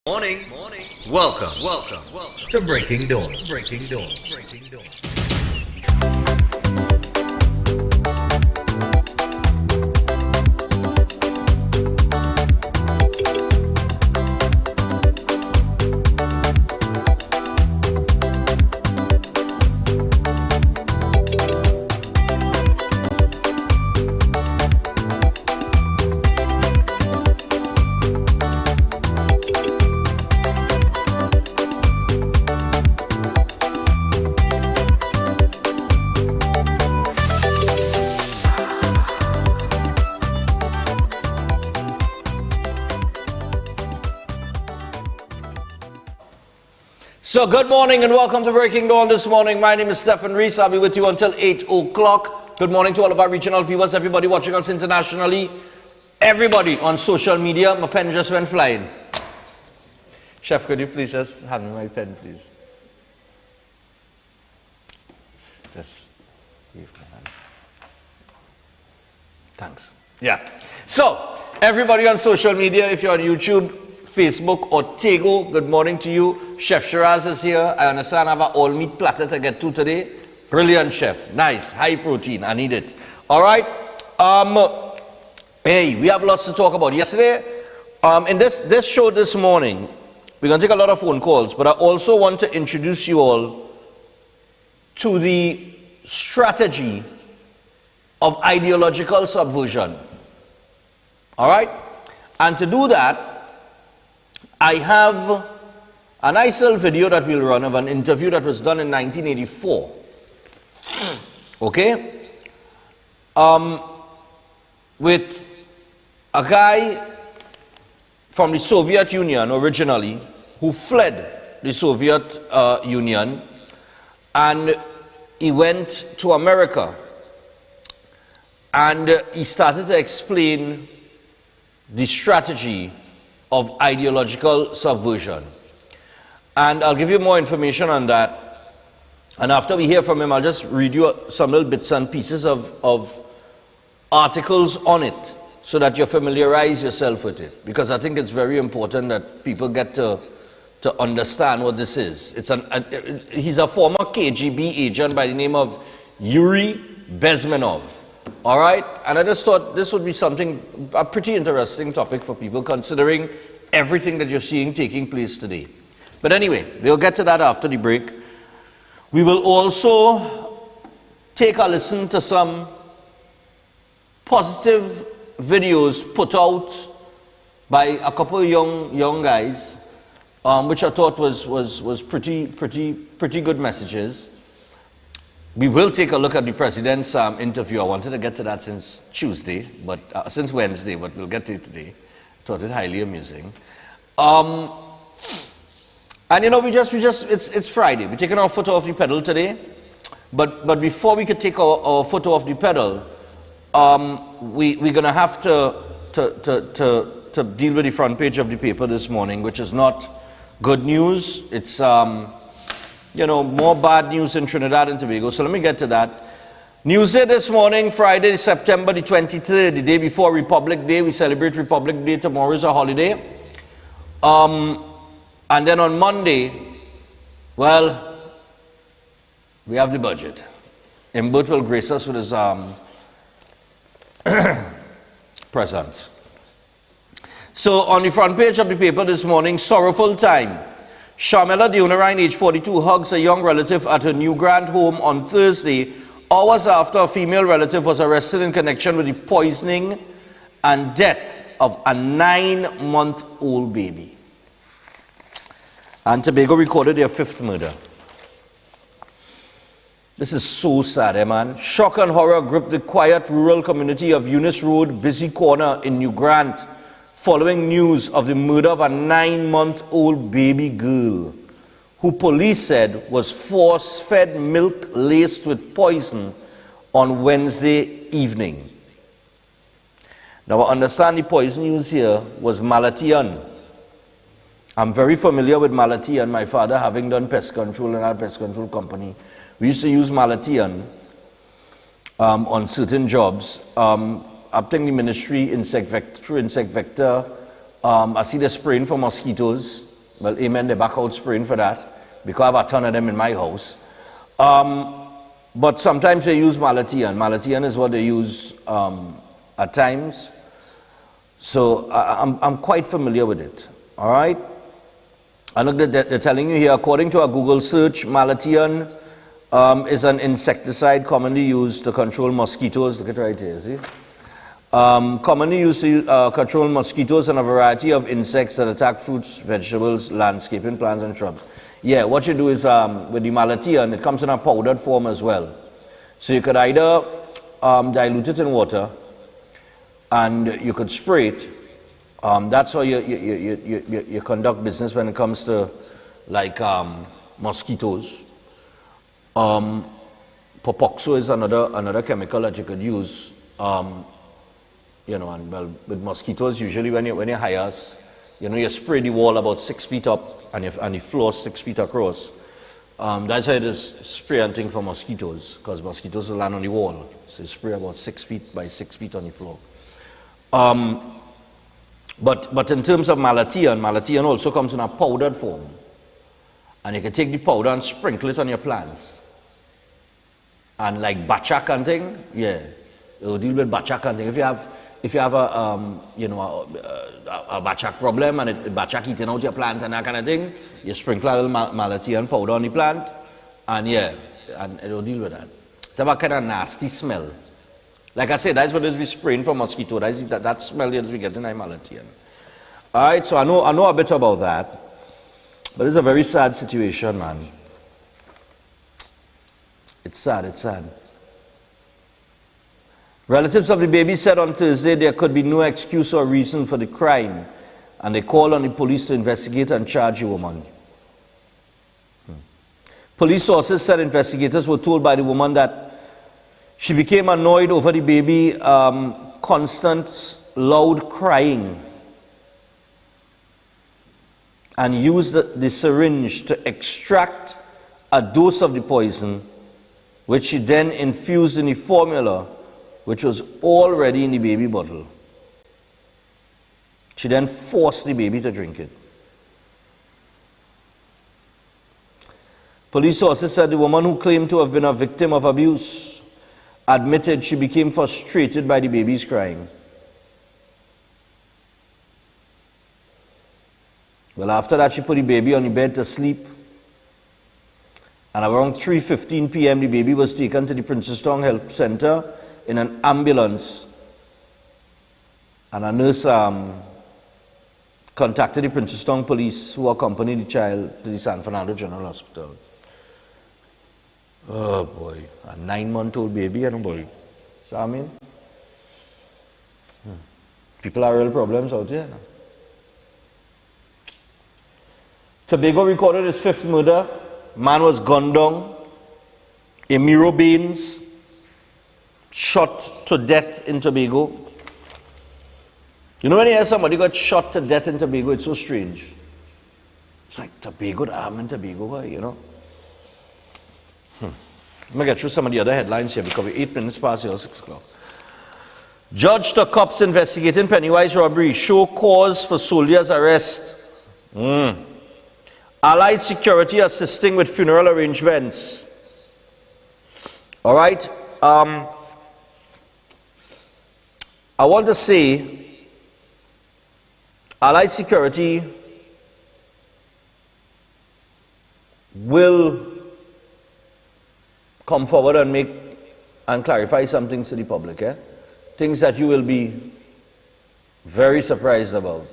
Morning. Welcome to Breaking Dawn. So good morning and welcome to Breaking Dawn this morning. My name is Stephan Reis. I'll be with you until 8 o'clock. Good morning to all of our regional viewers, everybody watching us internationally, everybody on social media. My pen just went flying. Chef, could you please just hand me my pen, please? Just leave my hand. Thanks. Yeah. So, everybody on social media, if you're on YouTube, Facebook or Tego, good morning to you. Chef Shiraz is here. I understand I have an all-meat platter to get to today. Brilliant, chef. Nice. High protein. I need it. All right. Hey, we have lots to talk about. Yesterday, in this show this morning, we're going to take a lot of phone calls, but I also want to introduce you all to the strategy of ideological subversion. All right? And to do that, I have a nice little video that we'll run of an interview that was done in 1984. Okay? With a guy from the Soviet Union originally who fled the Soviet Union, and he went to America and he started to explain the strategy of ideological subversion. And I'll give you more information on that. And after we hear from him, I'll just read you some little bits and pieces of articles on it so that you familiarize yourself with it. Because I think it's very important that people get to understand what this is. He's a former KGB agent by the name of Yuri Bezmenov. All right? And I just thought this would be a pretty interesting topic for people, considering everything that you're seeing taking place today. But anyway, we'll get to that after the break. We will also take a listen to some positive videos put out by a couple of young guys, which I thought was pretty good messages. We will take a look at the president's interview. I wanted to get to that since Wednesday, but we'll get to it today. Thought it highly amusing. And you know, it's Friday. We're taking our foot off the pedal today. But before we could take our foot off the pedal, we're gonna have to deal with the front page of the paper this morning, which is not good news. It's more bad news in Trinidad and Tobago. So let me get to that. Newsday this morning, Friday, September the 23rd, the day before Republic Day. We celebrate Republic Day. Tomorrow is a holiday. And then on Monday, well, we have the budget. Imbert will grace us with his presents. So on the front page of the paper this morning, sorrowful time. Shamela Deonarine, age 42, hugs a young relative at her New Grand home on Thursday, hours after a female relative was arrested in connection with the poisoning and death of a 9-month-old baby. And Tobago recorded their 5th murder. This is so sad, man. Shock and horror gripped the quiet rural community of Eunice Road, Busy Corner in New Grant, following news of the murder of a 9-month-old baby girl, who police said was force-fed milk laced with poison on Wednesday evening. Now, I understand the poison used here was malathion. I'm very familiar with malathion, my father having done pest control in our pest control company. We used to use malathion on certain jobs. Up in the ministry, insect vector, I see they're spraying for mosquitoes. Well, amen, the back out spraying for that, because I have a ton of them in my house. But sometimes they use Malathion. Malathion is what they use at times. So I'm quite familiar with it. All right? And look, they're telling you here, according to a Google search, Malathion is an insecticide commonly used to control mosquitoes. Look at it right here, see? Commonly used to control mosquitoes and a variety of insects that attack fruits, vegetables, landscaping, plants, and shrubs. Yeah, what you do is with the Malathion, it comes in a powdered form as well. So you could either dilute it in water and you could spray it. That's how you conduct business when it comes to like mosquitoes. Popoxo is another chemical that you could use. You know, and well, with mosquitoes, usually when you hire us, you know, you spray the wall about 6 feet up and the floor 6 feet across. That's how it is spray and thing for mosquitoes, because mosquitoes will land on the wall. So you spray about 6 feet by 6 feet on the floor. But in terms of Malathion also comes in a powdered form. And you can take the powder and sprinkle it on your plants. And like batchak and thing, yeah, it will deal with batchak and thing. If you have a batchak problem and batchak eating out your plant and that kind of thing, you sprinkle a little Malathion powder on the plant, and yeah, and it will deal with that. It have a kind of nasty smell. Like I said, that's what it is we spraying for mosquito. That's that smell that we get in Malathion. All right, so I know a bit about that, but it's a very sad situation, man. It's sad, it's sad. Relatives of the baby said on Thursday there could be no excuse or reason for the crime, and they called on the police to investigate and charge the woman. Police sources said investigators were told by the woman that she became annoyed over the baby constant loud crying and used the syringe to extract a dose of the poison, which she then infused in the formula, which was already in the baby bottle. She then forced the baby to drink it. Police sources said the woman, who claimed to have been a victim of abuse, admitted she became frustrated by the baby's crying. Well, after that, she put the baby on the bed to sleep. And around 3:15 p.m., the baby was taken to the Princestown Health Center in an ambulance. And a nurse contacted the Princestown police, who accompanied the child to the San Fernando General Hospital. Oh boy, a 9-month-old baby, and a boy. So I mean, people have real problems out here. Tobago recorded its 5th murder. Man was gunned down. Emiro Baines shot to death in Tobago. You know when you hear somebody got shot to death in Tobago, it's so strange. It's like Tobago, I'm in Tobago, you know. Let me get through some of the other headlines here because we're 8 minutes past 6 o'clock. Judge to cops investigating Pennywise robbery. Show cause for soldier's arrest. Allied security assisting with funeral arrangements. All right. I want to say, Allied security will come forward and make and clarify some things to the public. Things that you will be very surprised about.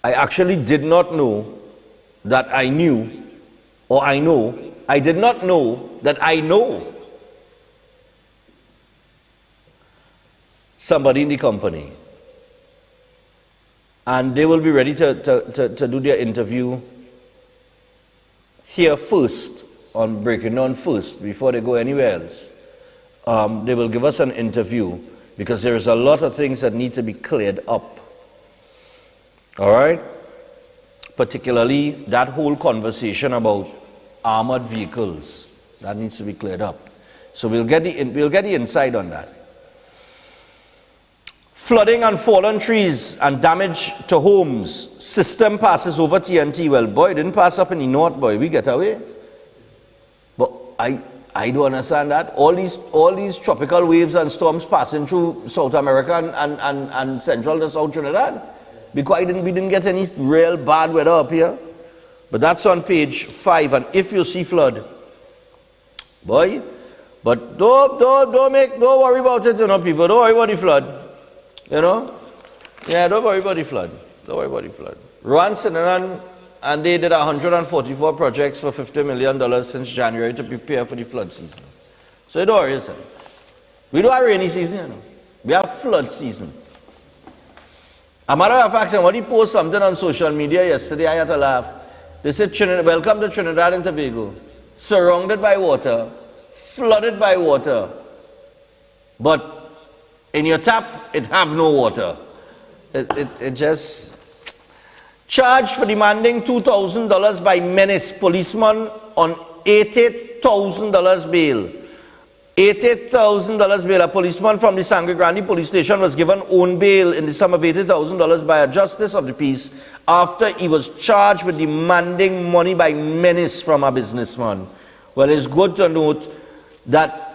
I actually did not know that I knew, or I know. I did not know that I know somebody in the company. And they will be ready to do their interview here first, on Breaking Dawn first, before they go anywhere else. They will give us an interview because there is a lot of things that need to be cleared up. All right? Particularly that whole conversation about armored vehicles. That needs to be cleared up. So we'll get the inside on that. Flooding and fallen trees and damage to homes. System passes over TNT. Well, boy, it didn't pass up in the north, boy. We get away. But I don't understand that. All these tropical waves and storms passing through South America and central to South Trinidad. Because we didn't get any real bad weather up here. But that's on page 5. And if you see flood, boy, but don't worry about it, you know, people. Don't worry about the flood. You know? Yeah, don't worry about the flood. Don't worry about the flood. Trinidad and they did 144 projects for $50 million since January to prepare for the flood season. So don't worry yourself. We don't have rainy season, you know. We have flood season. A matter of fact, somebody posted something on social media yesterday, I had to laugh. They said, welcome to Trinidad and Tobago. Surrounded by water, flooded by water, but in your tap, it have no water. It just... Charged for demanding $2,000 by menace policeman on $88,000 bail. $88,000 bail. A policeman from the Sangre Grande police station was given own bail in the sum of $80,000 by a justice of the peace after he was charged with demanding money by menace from a businessman. Well, it's good to note that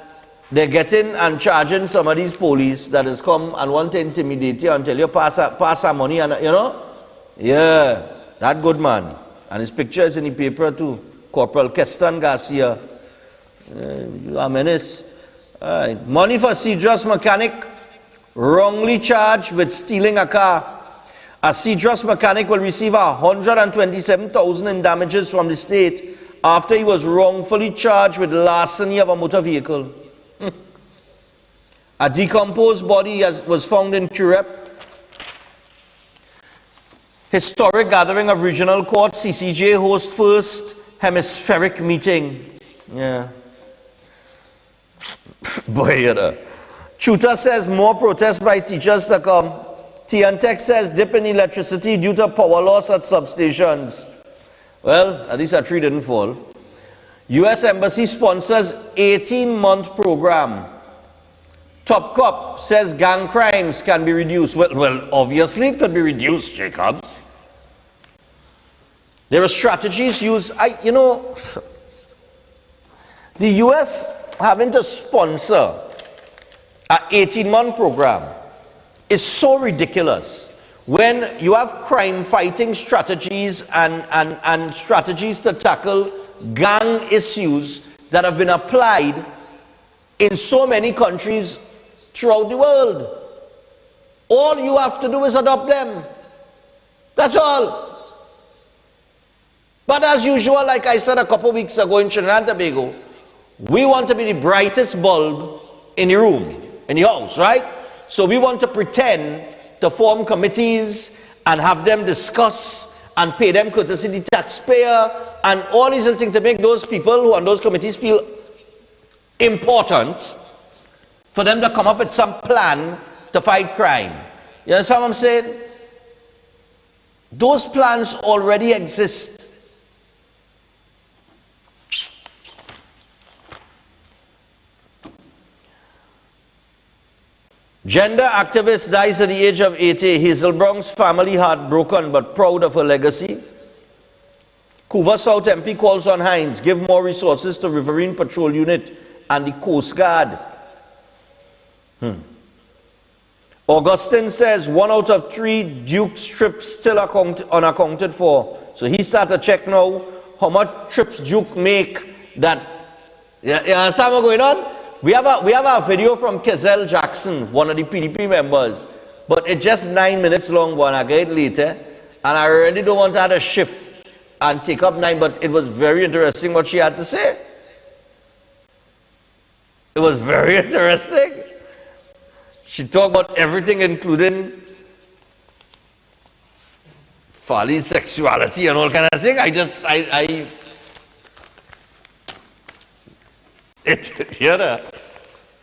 they're getting and charging some of these police that has come and want to intimidate you until you pass our money, and you know. Yeah, that good man. And his picture is in the paper too. Corporal Keston Garcia. You are menace. Money for Cedros mechanic wrongly charged with stealing a car. A Cedros mechanic will receive $127,000 in damages from the state after he was wrongfully charged with larceny of a motor vehicle. A decomposed body was found in Curep. Historic gathering of regional court. CCJ hosts first hemispheric meeting. Yeah. Boy, you know. Chuta says more protests by teachers to come. TNTech says dip in electricity due to power loss at substations. Well, at least a tree didn't fall. U.S. Embassy sponsors 18-month program. Top Cop says gang crimes can be reduced. Well, obviously it could be reduced, Jacobs. There are strategies used. You know, the U.S. having to sponsor an 18-month program is so ridiculous. When you have crime-fighting strategies and strategies to tackle gang issues that have been applied in so many countries throughout the world. All you have to do is adopt them. That's all. But as usual, like I said a couple weeks ago in Trinidad and Tobago, we want to be the brightest bulb in the room, in the house, right? So we want to pretend to form committees and have them discuss and pay them courtesy the taxpayer and all these little things to make those people who are on those committees feel important, for them to come up with some plan to fight crime. You understand what I'm saying? Those plans already exist. Gender activist dies at the age of 80. Hazelbrown's family heartbroken but proud of her legacy. Couva South MP calls on Hines, give more resources to Riverine Patrol Unit and the Coast Guard. Augustine says 1 out of 3 Duke's trips still unaccounted for. So he started to check now how much trips Duke make that. You understand what's going on? We have a video from Kezel Jackson, one of the PDP members, but it's just 9 minutes long, but I get it later, and I really don't want to have a shift and take up 9, but it was very interesting what she had to say. It was very interesting. She talked about everything, including Fali's sexuality and all kind of thing.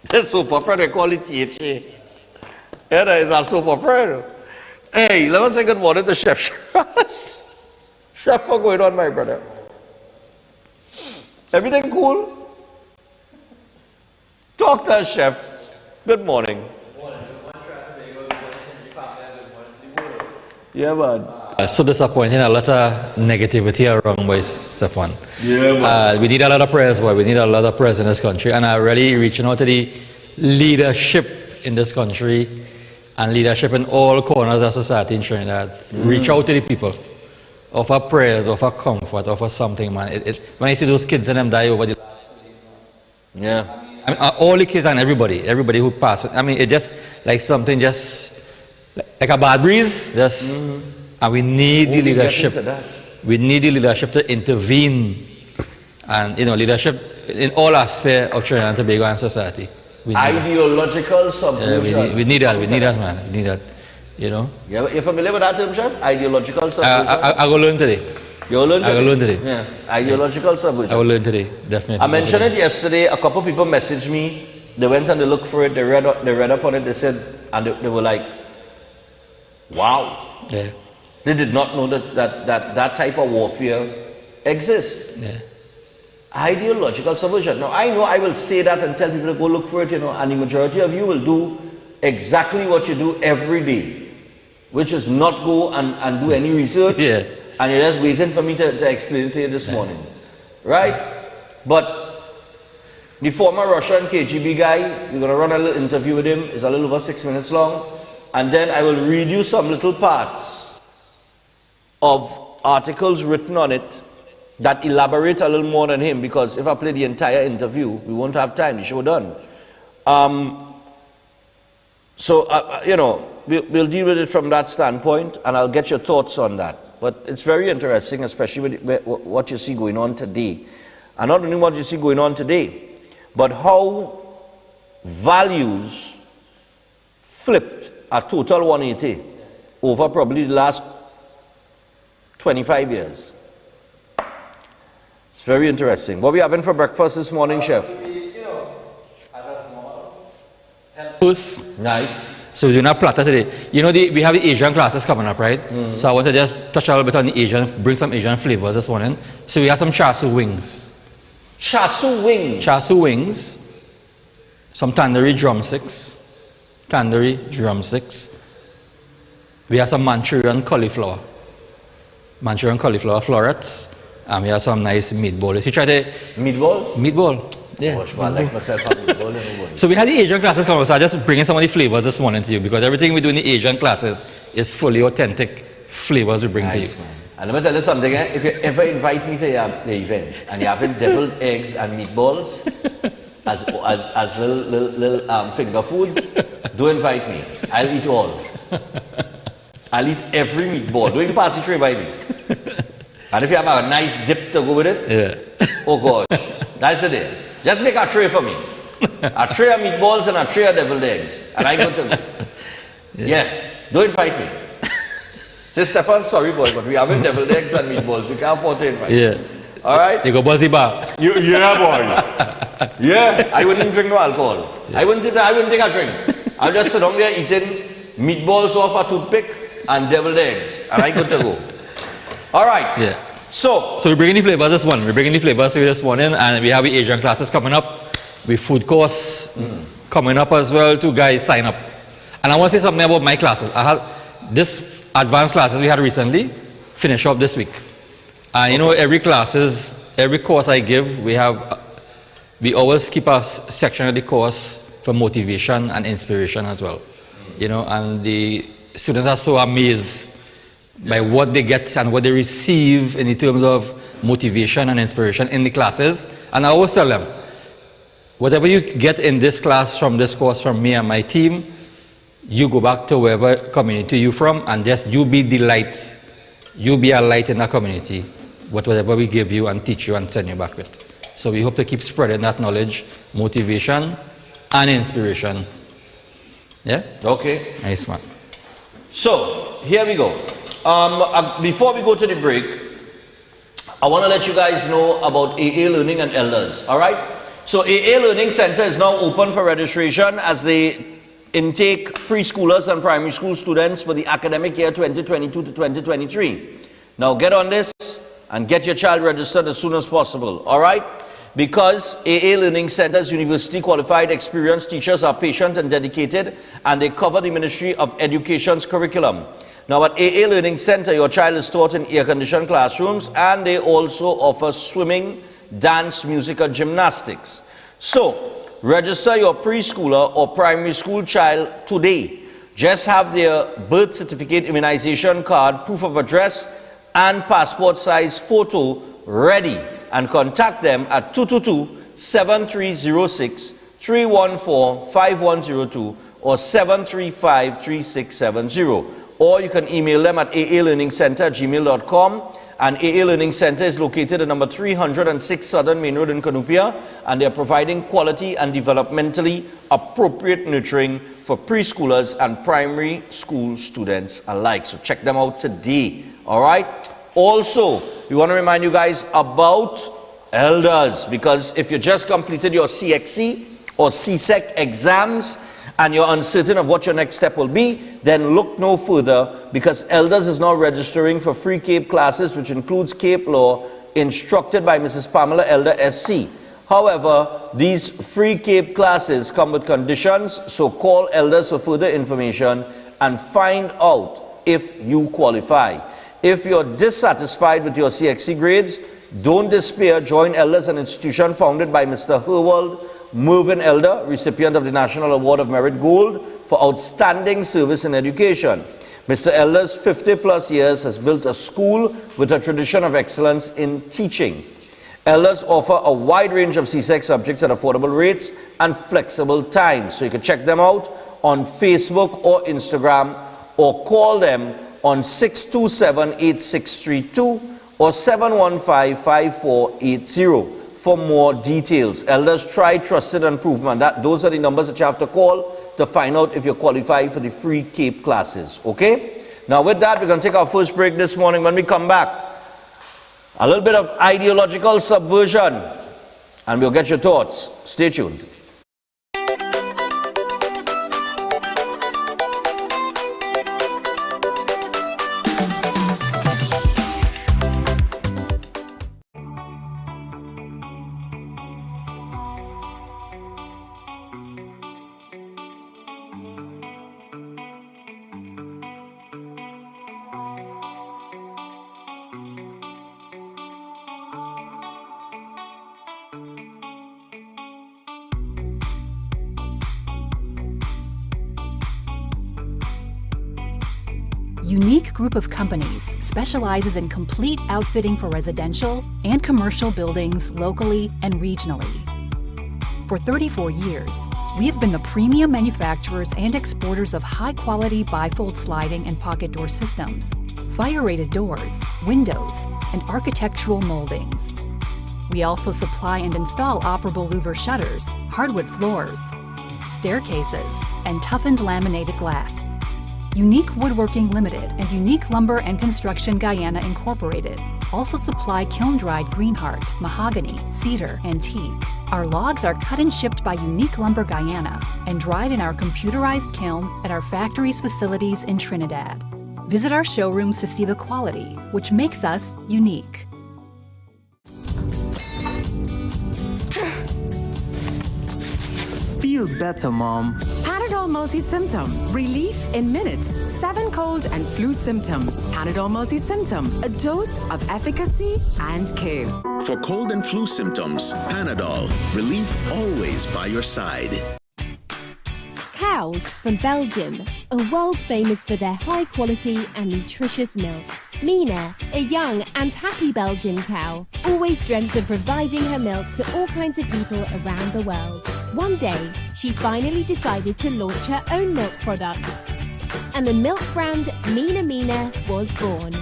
There's soap opera, they call it THA. Yeah, there is a soap opera. Hey, let me say good morning to Chef. Chef, what's going on, my brother? Everything cool? Talk to us, Chef. Good morning. Good morning. One track today, Yeah, man. So disappointing, a lot of negativity around boys, Stephan. Yeah, man. We need a lot of prayers, boy. We need a lot of prayers in this country. And I'm really reaching out to the leadership in this country and leadership in all corners of society in Trinidad. Reach out to the people. Offer prayers, offer comfort, offer something, man. When I see those kids and them die over the... Yeah. I mean, all the kids and everybody who passed. I mean, it just like something just like a bad breeze. Just, and we need the leadership. We need the leadership to intervene, and leadership in all aspects of Trinidad and Tobago and society. Ideological subversion. We need that. We need that, man. We need that. You're familiar with that term, Chef? Ideological subversion. I will learn today. You'll learn today? I will learn today. Yeah. Ideological subversion. I will learn today, definitely. I mentioned it yesterday. A couple people messaged me. They went and they looked for it. They read up on it. They said, and they were like, wow. Yeah. They did not know that type of warfare exists. Yeah. Ideological subversion. Now, I know I will say that and tell people to go look for it, and the majority of you will do exactly what you do every day, which is not go and do any research. Yeah. And you're just waiting for me to explain it to you this morning. Right? But the former Russian KGB guy, we're going to run a little interview with him. It's a little over 6 minutes long. And then I will read you some little parts of articles written on it that elaborate a little more than him, because if I play the entire interview, we won't have time. The show done. We'll deal with it from that standpoint, and I'll get your thoughts on that. But it's very interesting, especially with what you see going on today. And not only what you see going on today, but how values flipped a total 180 over probably the last 25 years. It's very interesting. What are we having for breakfast this morning, Chef? Nice. So we're doing a platter today. We have the Asian classes coming up, right? So I want to just touch a little bit on the Asian, bring some Asian flavors this morning. So we have some chasu wings. Chasu wings? Chasu wings. Some tandoori drumsticks. We have some Manchurian cauliflower florets. And we have some nice meatballs. You try to... Meatball? Meatball. Yeah. Gosh, I like myself a meatball. So we had the Asian classes coming up, so I'm just bringing some of the flavors this morning to you, because everything we do in the Asian classes is fully authentic flavors we bring to you. Man. And let me tell you something, if you ever invite me to the event and you're having deviled eggs and meatballs as little finger foods, don't invite me. I'll eat all. I'll eat every meatball. Don't even pass the tray by me. And if you have a nice dip to go with it, oh gosh, that's the day. Just make a tray for me. A tray of meatballs and a tray of deviled eggs. And I go to go. Yeah, don't invite me. Say, Stephan, sorry boy, but we haven't deviled eggs and meatballs. We can't afford to invite. Yeah. All right? You go buzzy bar. Yeah, boy. Yeah, I wouldn't drink no alcohol. Yeah. I wouldn't take a drink. I'll just sit down there eating meatballs off a toothpick and deviled eggs. And I good to go. All right. Yeah. So we're bringing the flavors this morning. We're bringing the flavors to you this morning, and we have the Asian classes coming up. With food course coming up as well. To guys sign up. And I want to say something about my classes. I had this advanced classes we had recently finish up this week. And every course I give, we always keep a section of the course for motivation and inspiration as well. And the students are so amazed by what they get and what they receive in terms of motivation and inspiration in the classes. And I always tell them, whatever you get in this class from this course from me and my team, you go back to wherever community you're from, and just you be the light. You be a light in that community with whatever we give you and teach you and send you back with. So we hope to keep spreading that knowledge, motivation, and inspiration. Yeah? Okay. Nice, man. So, here we go. Before we go to the break, I want to let you guys know about AA Learning and Elders. All right? So, AA Learning Center is now open for registration as they intake preschoolers and primary school students for the academic year 2022 to 2023. Now, get on this and get your child registered as soon as possible. All right? Because AA Learning Center's university qualified experienced teachers are patient and dedicated, and they cover the Ministry of Education's curriculum. Now at AA Learning Center, your child is taught in air-conditioned classrooms, and they also offer swimming, dance, music, and gymnastics. So, register your preschooler or primary school child today. Just have their birth certificate, immunization card, proof of address, and passport size photo ready, and contact them at 222-7306, 314-5102, or 735-3670. Or you can email them at aalearningcenter@gmail.com. And AA Learning Center is located at number 306 Southern Main Road in Canupia, and they are providing quality and developmentally appropriate nurturing for preschoolers and primary school students alike. So check them out today. All right. Also, we want to remind you guys about elders, because if you just completed your CXC or CSEC exams and you're uncertain of what your next step will be, then look no further, because elders is now registering for free CAPE classes, which includes CAPE Law, instructed by Mrs. Pamela Elder SC. However, these free CAPE classes come with conditions, so call elders for further information and find out if you qualify. If you're dissatisfied with your CXC grades, don't despair. Join elders, an institution founded by Mr. Herwald Mervyn Elder, recipient of the National Award of Merit Gold for outstanding service in education. Mr. Elder's 50-plus years has built a school with a tradition of excellence in teaching. Elders offer a wide range of CSEC subjects at affordable rates and flexible times. So you can check them out on Facebook or Instagram, or call them on 627-8632 or 715-5480 for more details. Elders, tried, trusted, and proven. Those are the numbers that you have to call to find out if you're qualified for the free CAPE classes. Okay? Now with that, we're going to take our first break this morning. When we come back, a little bit of ideological subversion, and we'll get your thoughts. Stay tuned. Unique Group of Companies specializes in complete outfitting for residential and commercial buildings locally and regionally. For 34 years, we have been the premium manufacturers and exporters of high-quality bifold sliding and pocket door systems, fire-rated doors, windows, and architectural moldings. We also supply and install operable louver shutters, hardwood floors, staircases, and toughened laminated glass. Unique Woodworking Limited and Unique Lumber and Construction Guyana Incorporated also supply kiln-dried greenheart, mahogany, cedar, and teak. Our logs are cut and shipped by Unique Lumber Guyana and dried in our computerized kiln at our factory's facilities in Trinidad. Visit our showrooms to see the quality, which makes us unique. Feel better, Mom. Panadol Multi-Symptom. Relief in minutes. 7 cold and flu symptoms. Panadol Multi-Symptom. A dose of efficacy and care. For cold and flu symptoms, Panadol. Relief always by your side. Cows from Belgium are world famous for their high quality and nutritious milk. Mina, a young and happy Belgian cow, always dreamt of providing her milk to all kinds of people around the world. One day, she finally decided to launch her own milk products. And the milk brand Mina was born.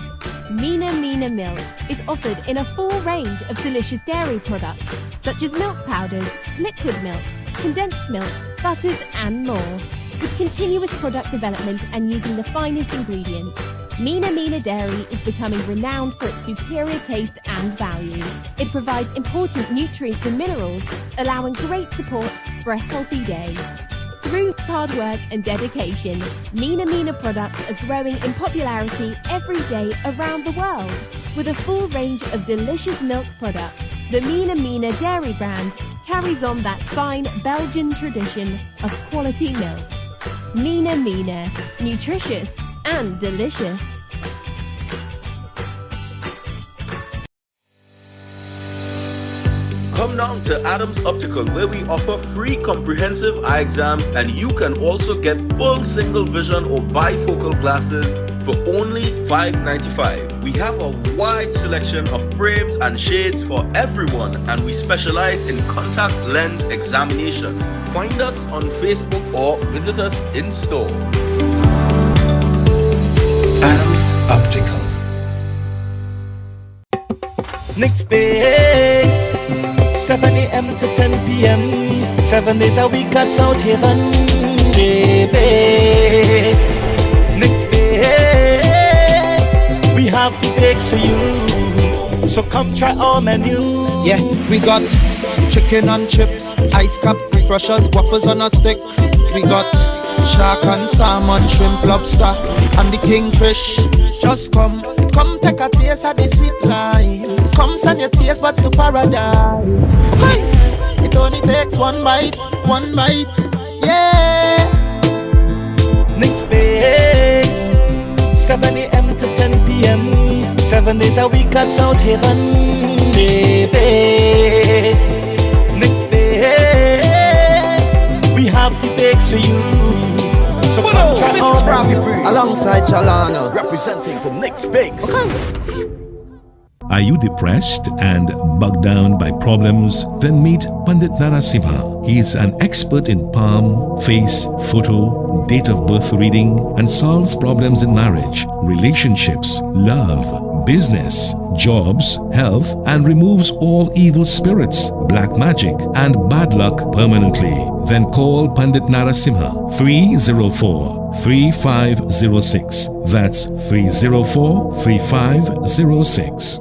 Mina Milk is offered in a full range of delicious dairy products, such as milk powders, liquid milks, condensed milks, butters, and more. With continuous product development and using the finest ingredients, Mina Dairy is becoming renowned for its superior taste and value. It provides important nutrients and minerals, allowing great support for a healthy day. Through hard work and dedication, Mina products are growing in popularity every day around the world. With a full range of delicious milk products, the Mina Dairy brand carries on that fine Belgian tradition of quality milk. Mina, nutritious and delicious. Come down to Adams Optical, where we offer free comprehensive eye exams, and you can also get full single vision or bifocal glasses for only $5.95. We have a wide selection of frames and shades for everyone, and we specialize in contact lens examination. Find us on Facebook or visit us in store. Adams Optical. Next Bakes, 7 a.m. to 10 p.m. 7 days a week at South Haven, baby. Next Bakes, we have the bakes for you, so come try our menu. Yeah, we got chicken and chips, ice cap, refreshers, waffles on a stick. We got shark and salmon, shrimp, lobster, and the kingfish. Just come take a taste of the sweet life. Come send your taste buds to paradise. Hey, it only takes one bite, yeah. Next Bakes, 7 a.m. to 10 p.m. 7 days a week at South Haven, baby. Next Bakes, we have the bakes for you. So come try our Alongside Chalana, representing for Next Bakes. Are you depressed and bogged down by problems? Then meet Pandit Narasimha. He is an expert in palm, face, photo, date of birth reading, and solves problems in marriage, relationships, love, business, jobs, health, and removes all evil spirits, black magic, and bad luck permanently. Then call Pandit Narasimha 304-3506. That's 304-3506.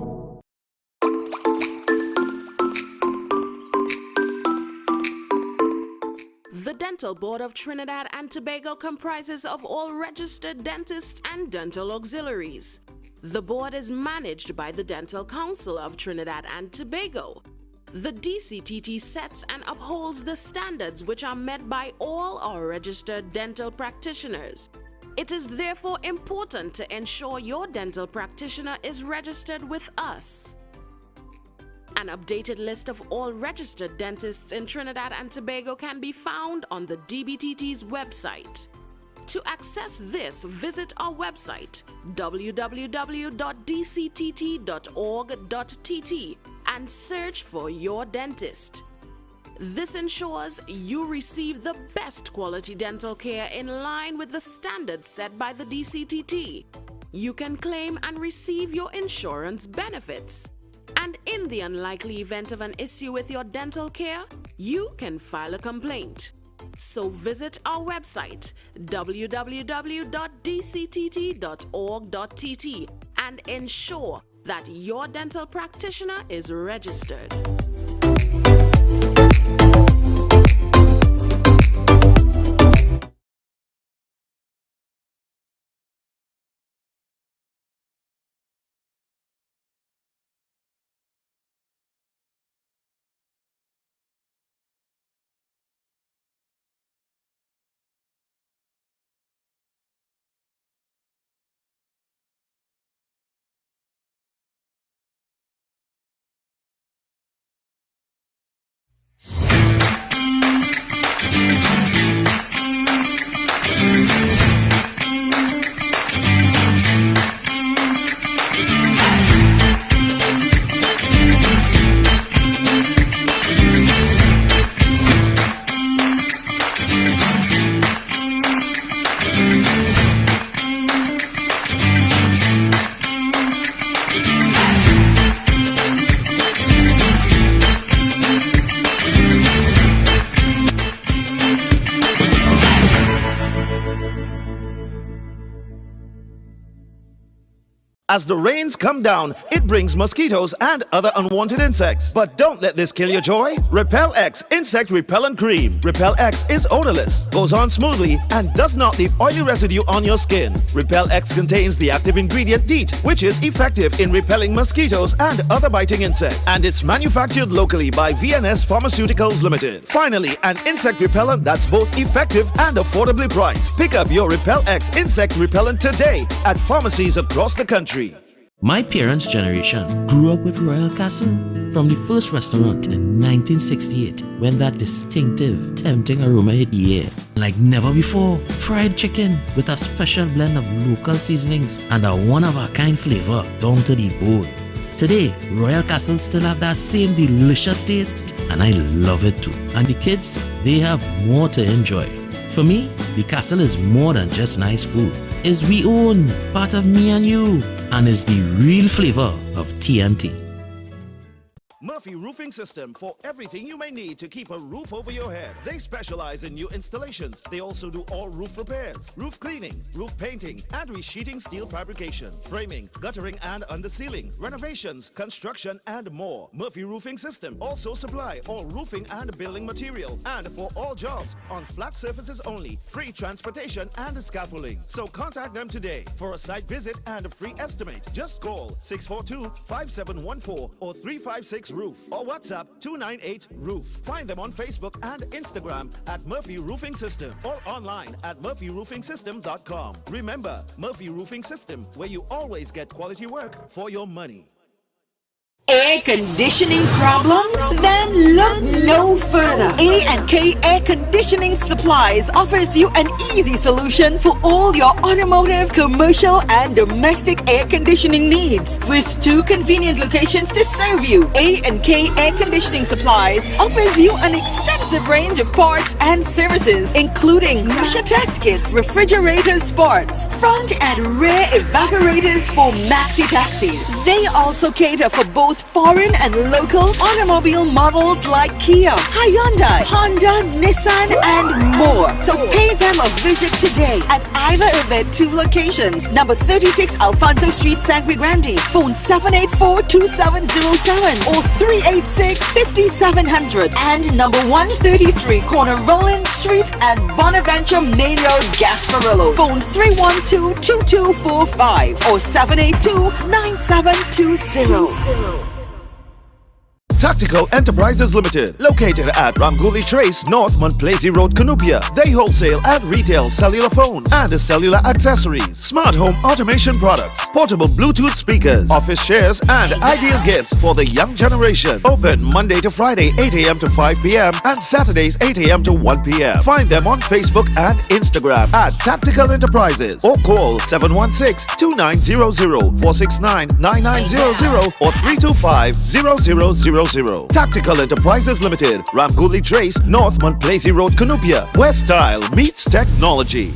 The Dental Board of Trinidad and Tobago comprises of all registered dentists and dental auxiliaries. The board is managed by the Dental Council of Trinidad and Tobago. The DCTT sets and upholds the standards which are met by all our registered dental practitioners. It is therefore important to ensure your dental practitioner is registered with us. An updated list of all registered dentists in Trinidad and Tobago can be found on the DBTT's website. To access this, visit our website www.dctt.org.tt and search for your dentist. This ensures you receive the best quality dental care in line with the standards set by the DCTT. You can claim and receive your insurance benefits. And in the unlikely event of an issue with your dental care, you can file a complaint. So visit our website www.dctt.org.tt and ensure that your dental practitioner is registered. As the rains come down, it brings mosquitoes and other unwanted insects. But don't let this kill your joy. Repel X Insect Repellent Cream. Repel X is odorless, goes on smoothly, and does not leave oily residue on your skin. Repel X contains the active ingredient DEET, which is effective in repelling mosquitoes and other biting insects. And it's manufactured locally by VNS Pharmaceuticals Limited. Finally, an insect repellent that's both effective and affordably priced. Pick up your Repel X Insect Repellent today at pharmacies across the country. My parents' generation grew up with Royal Castle. From the first restaurant in 1968, when that distinctive, tempting aroma hit the air. Like never before, fried chicken with a special blend of local seasonings and a one-of-a-kind flavor down to the bone. Today, Royal Castle still have that same delicious taste, and I love it too. And the kids, they have more to enjoy. For me, the castle is more than just nice food. It's we own, part of me and you, and is the real flavor of TNT. Murphy Roofing System, for everything you may need to keep a roof over your head. They specialize in new installations. They also do all roof repairs, roof cleaning, roof painting, and resheeting steel fabrication, framing, guttering and undersealing, renovations, construction, and more. Murphy Roofing System also supply all roofing and building material, and for all jobs on flat surfaces only, free transportation and scaffolding. So contact them today for a site visit and a free estimate. Just call 642-5714 or 356 Roof or WhatsApp 298-ROOF. Find them on Facebook and Instagram at Murphy Roofing System or online at murphyroofingsystem.com. Remember, Murphy Roofing System, where you always get quality work for your money. Air conditioning problems? Then look no further. A&K Air Conditioning Supplies offers you an easy solution for all your automotive, commercial, and domestic air conditioning needs. With 2 convenient locations to serve you, A&K Air Conditioning Supplies offers you an extensive range of parts and services, including pressure test kits, refrigerator parts, front and rear evaporators for maxi taxis. They also cater for both foreign and local automobile models like Kia, Hyundai, Honda, Nissan, and more. So pay them a visit today at either of their 2 locations. Number 36 Alfonso Street, Sangre Grande. Phone 784-2707 or 386-5700. And number 133 Corner Roland Street and Bonaventure Main Road, Gasparillo. Phone 312-2245 or 782-9720. Tactical Enterprises Limited, located at Ramguli Trace, North Montplaisir Road, Cunupia. They wholesale and retail cellular phone and cellular accessories, smart home automation products, portable Bluetooth speakers, office chairs, and ideal gifts for the young generation. Open Monday to Friday, 8 a.m. to 5 p.m. and Saturdays, 8 a.m. to 1 p.m. Find them on Facebook and Instagram at Tactical Enterprises or call 716-2900, 469-9900 or 325-0000. Tactical Enterprises Limited, Ramguli Trace, North Montplaisir Road, Cunupia, where style meets technology.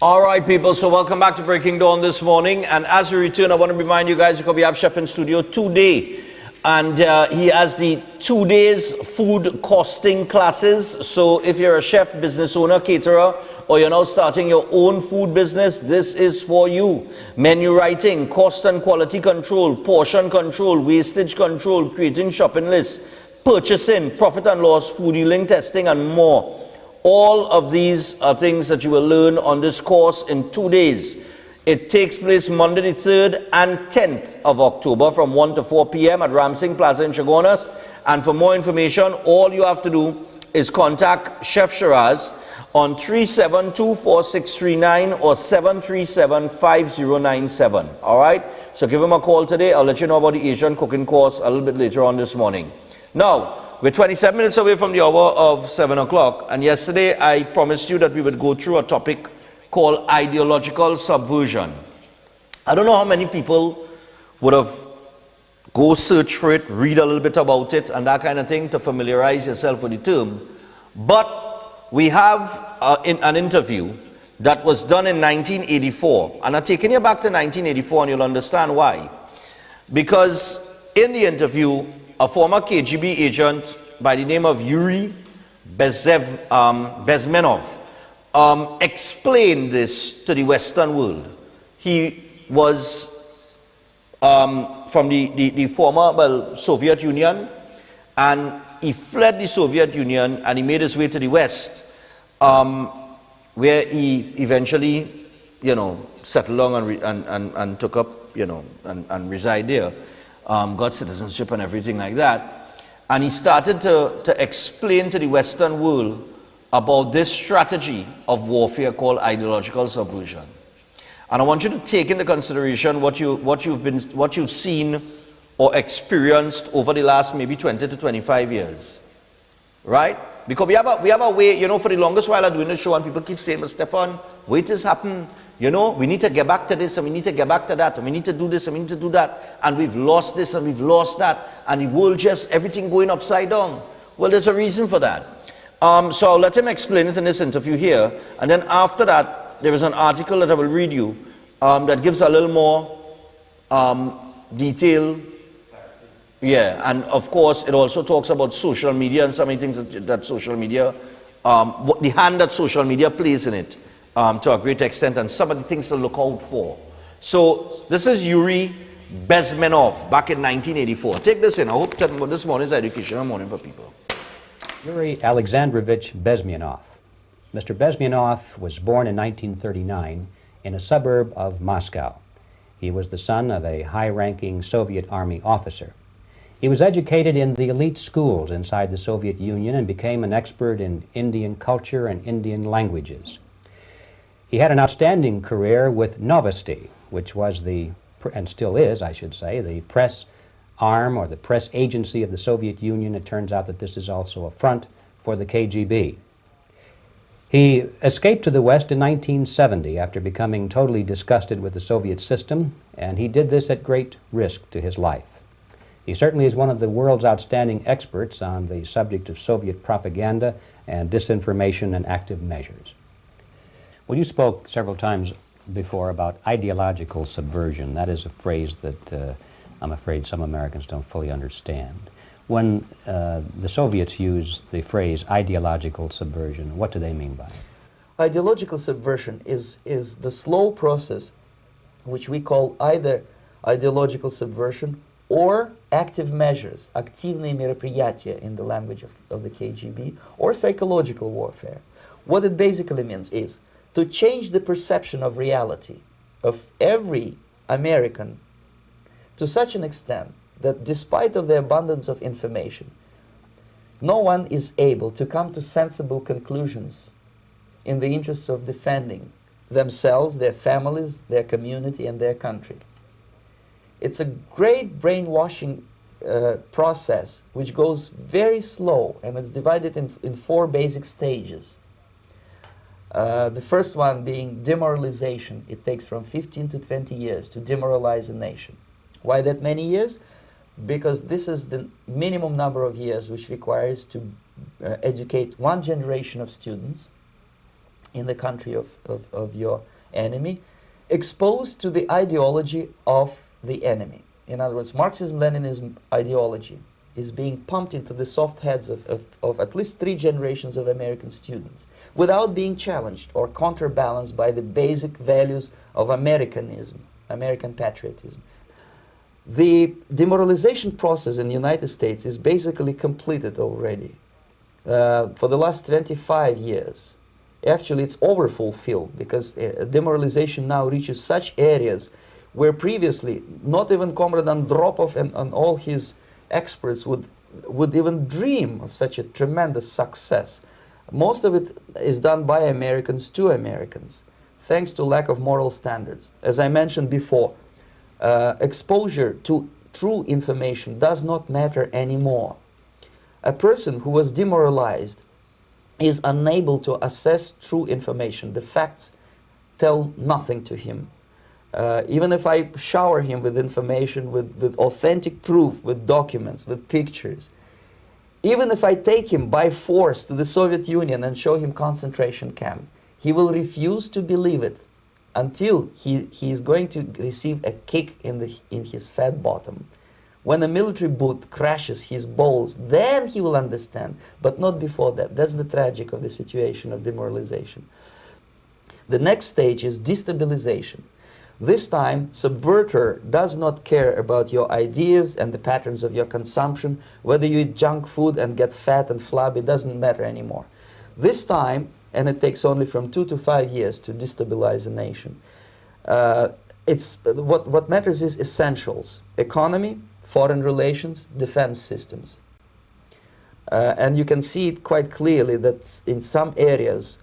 All right, people, so welcome back to Breaking Dawn this morning. And as we return, I want to remind you guys, we have Chef in studio today. And he has the 2 days food costing classes. So if you're a chef, business owner, caterer, or you're now starting your own food business, this is for you. Menu writing, cost and quality control, portion control, wastage control, creating shopping lists, purchasing, profit and loss, food dealing, testing, and more. All of these are things that you will learn on this course in 2 days. It takes place Monday the 3rd and 10th of October from 1 to 4 p.m. at Ramsing Plaza in Chaguanas. And for more information, all you have to do is contact Chef Shiraz on 372-4639 or 737-5097. All right? So give him a call today. I'll let you know about the Asian cooking course a little bit later on this morning. Now, we're 27 minutes away from the hour of 7 o'clock. And yesterday, I promised you that we would go through a topic called ideological subversion. I don't know how many people would have go search for it, read a little bit about it, and that kind of thing to familiarize yourself with the term. But we have an interview that was done in 1984. And I'm taking you back to 1984 and you'll understand why. Because in the interview, a former KGB agent by the name of Yuri Bezmenov explained this to the Western world. He was from the former Soviet Union, and he fled the Soviet Union and he made his way to the West, where he eventually, settled down and took up, and reside there, got citizenship and everything like that. And he started to explain to the Western world about this strategy of warfare called ideological subversion. And I want you to take into consideration what you've seen or experienced over the last maybe 20 to 25 years, right? Because we have a way, for the longest while I'm doing the show, and people keep saying, Stephan, wait, this happened. We need to get back to this, and we need to get back to that, and we need to do this, and we need to do that, and we've lost this, and we've lost that, and the world just, everything going upside down. Well, there's a reason for that. So I'll let him explain it in this interview here, and then after that, there is an article that I will read you that gives a little more detail. Yeah, and of course, it also talks about social media and so many things that social media, the hand that social media plays in it to a great extent, and some of the things to look out for. So this is Yuri Bezmenov back in 1984. Take this in. I hope that this morning is educational morning for people. Yuri Alexandrovich Bezmenov. Mr. Bezmenov was born in 1939 in a suburb of Moscow. He was the son of a high-ranking Soviet Army officer. He was educated in the elite schools inside the Soviet Union and became an expert in Indian culture and Indian languages. He had an outstanding career with Novosti, which was and still is, I should say, the press arm or the press agency of the Soviet Union. It turns out that this is also a front for the KGB. He escaped to the West in 1970 after becoming totally disgusted with the Soviet system, and he did this at great risk to his life. He certainly is one of the world's outstanding experts on the subject of Soviet propaganda and disinformation and active measures. Well, you spoke several times before about ideological subversion. That is a phrase that I'm afraid some Americans don't fully understand. When the Soviets use the phrase ideological subversion, what do they mean by it? Ideological subversion is the slow process which we call either ideological subversion or active measures, активные мероприятия in the language of the KGB, or psychological warfare. What it basically means is to change the perception of reality of every American to such an extent that despite of the abundance of information, no one is able to come to sensible conclusions in the interests of defending themselves, their families, their community, and their country. It's a great brainwashing process which goes very slow, and it's divided in four basic stages. The first one being demoralization. It takes from 15 to 20 years to demoralize a nation. Why that many years? Because this is the minimum number of years which requires to educate one generation of students in the country of your enemy, exposed to the ideology of the enemy. In other words, Marxism-Leninism ideology is being pumped into the soft heads of at least 3 generations of American students without being challenged or counterbalanced by the basic values of Americanism, American patriotism. The demoralization process in the United States is basically completed already. For the last 25 years, actually it's overfulfilled because demoralization now reaches such areas where previously not even Comrade Andropov and all his experts would even dream of such a tremendous success. Most of it is done by Americans to Americans, thanks to lack of moral standards. As I mentioned before, exposure to true information does not matter anymore. A person who was demoralized is unable to assess true information. The facts tell nothing to him. Even if I shower him with information, with authentic proof, with documents, with pictures, even if I take him by force to the Soviet Union and show him concentration camp, he will refuse to believe it until he is going to receive a kick in his fat bottom When a military boot crashes his balls, then he will understand, but not before that. That's the tragic of the situation of demoralization. The next stage is destabilization. This time, subverter does not care about your ideas and the patterns of your consumption. Whether you eat junk food and get fat and flabby, doesn't matter anymore. This time, and it takes only from 2 to 5 years to destabilize a nation, what matters is essentials: economy, foreign relations, defense systems. And you can see it quite clearly that in some areas,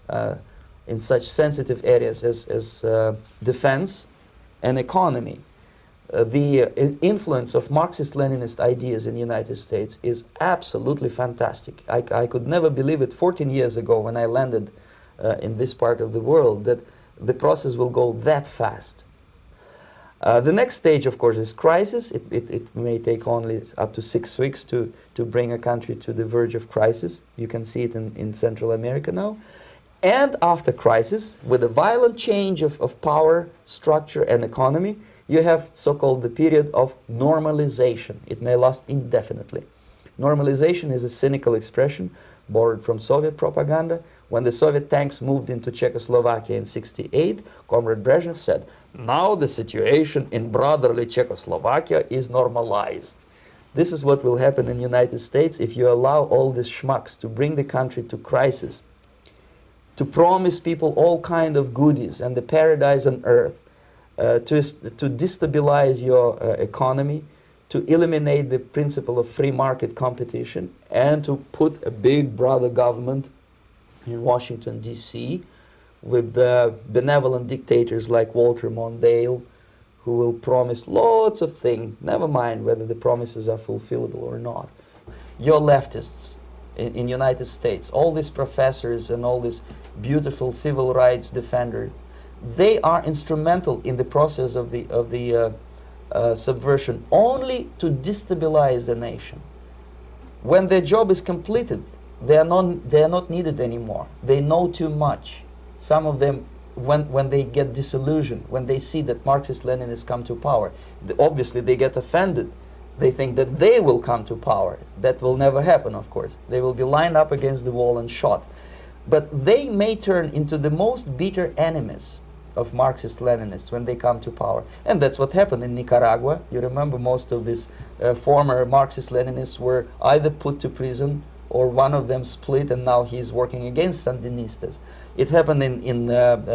in such sensitive areas as defense and economy, the influence of Marxist-Leninist ideas in the United States is absolutely fantastic. I could never believe it 14 years ago when I landed in this part of the world that the process will go that fast. The next stage, of course, is crisis. It may take only up to 6 weeks to bring a country to the verge of crisis. You can see it in Central America now. And after crisis, with a violent change of power, structure, and economy, you have so-called the period of normalization. It may last indefinitely. Normalization is a cynical expression borrowed from Soviet propaganda. When the Soviet tanks moved into Czechoslovakia in '68, Comrade Brezhnev said, "Now the situation in brotherly Czechoslovakia is normalized." This is what will happen in the United States if you allow all these schmucks to bring the country to crisis, to promise people all kind of goodies and the paradise on earth, to destabilize your economy, to eliminate the principle of free market competition, and to put a big brother government in Washington, D.C., with benevolent dictators like Walter Mondale, who will promise lots of things, never mind whether the promises are fulfillable or not. Your leftists in the United States, all these professors and all these beautiful civil rights defenders, they are instrumental in the process of the subversion only to destabilize the nation. When their job is completed, they are not needed anymore. They know too much. Some of them, when they get disillusioned, when they see that Marxist-Leninists come to power, obviously they get offended. They think that they will come to power. That will never happen, of course. They will be lined up against the wall and shot. But they may turn into the most bitter enemies of Marxist-Leninists when they come to power. And that's what happened in Nicaragua. You remember most of these former Marxist-Leninists were either put to prison or one of them split, and now he's working against Sandinistas. It happened in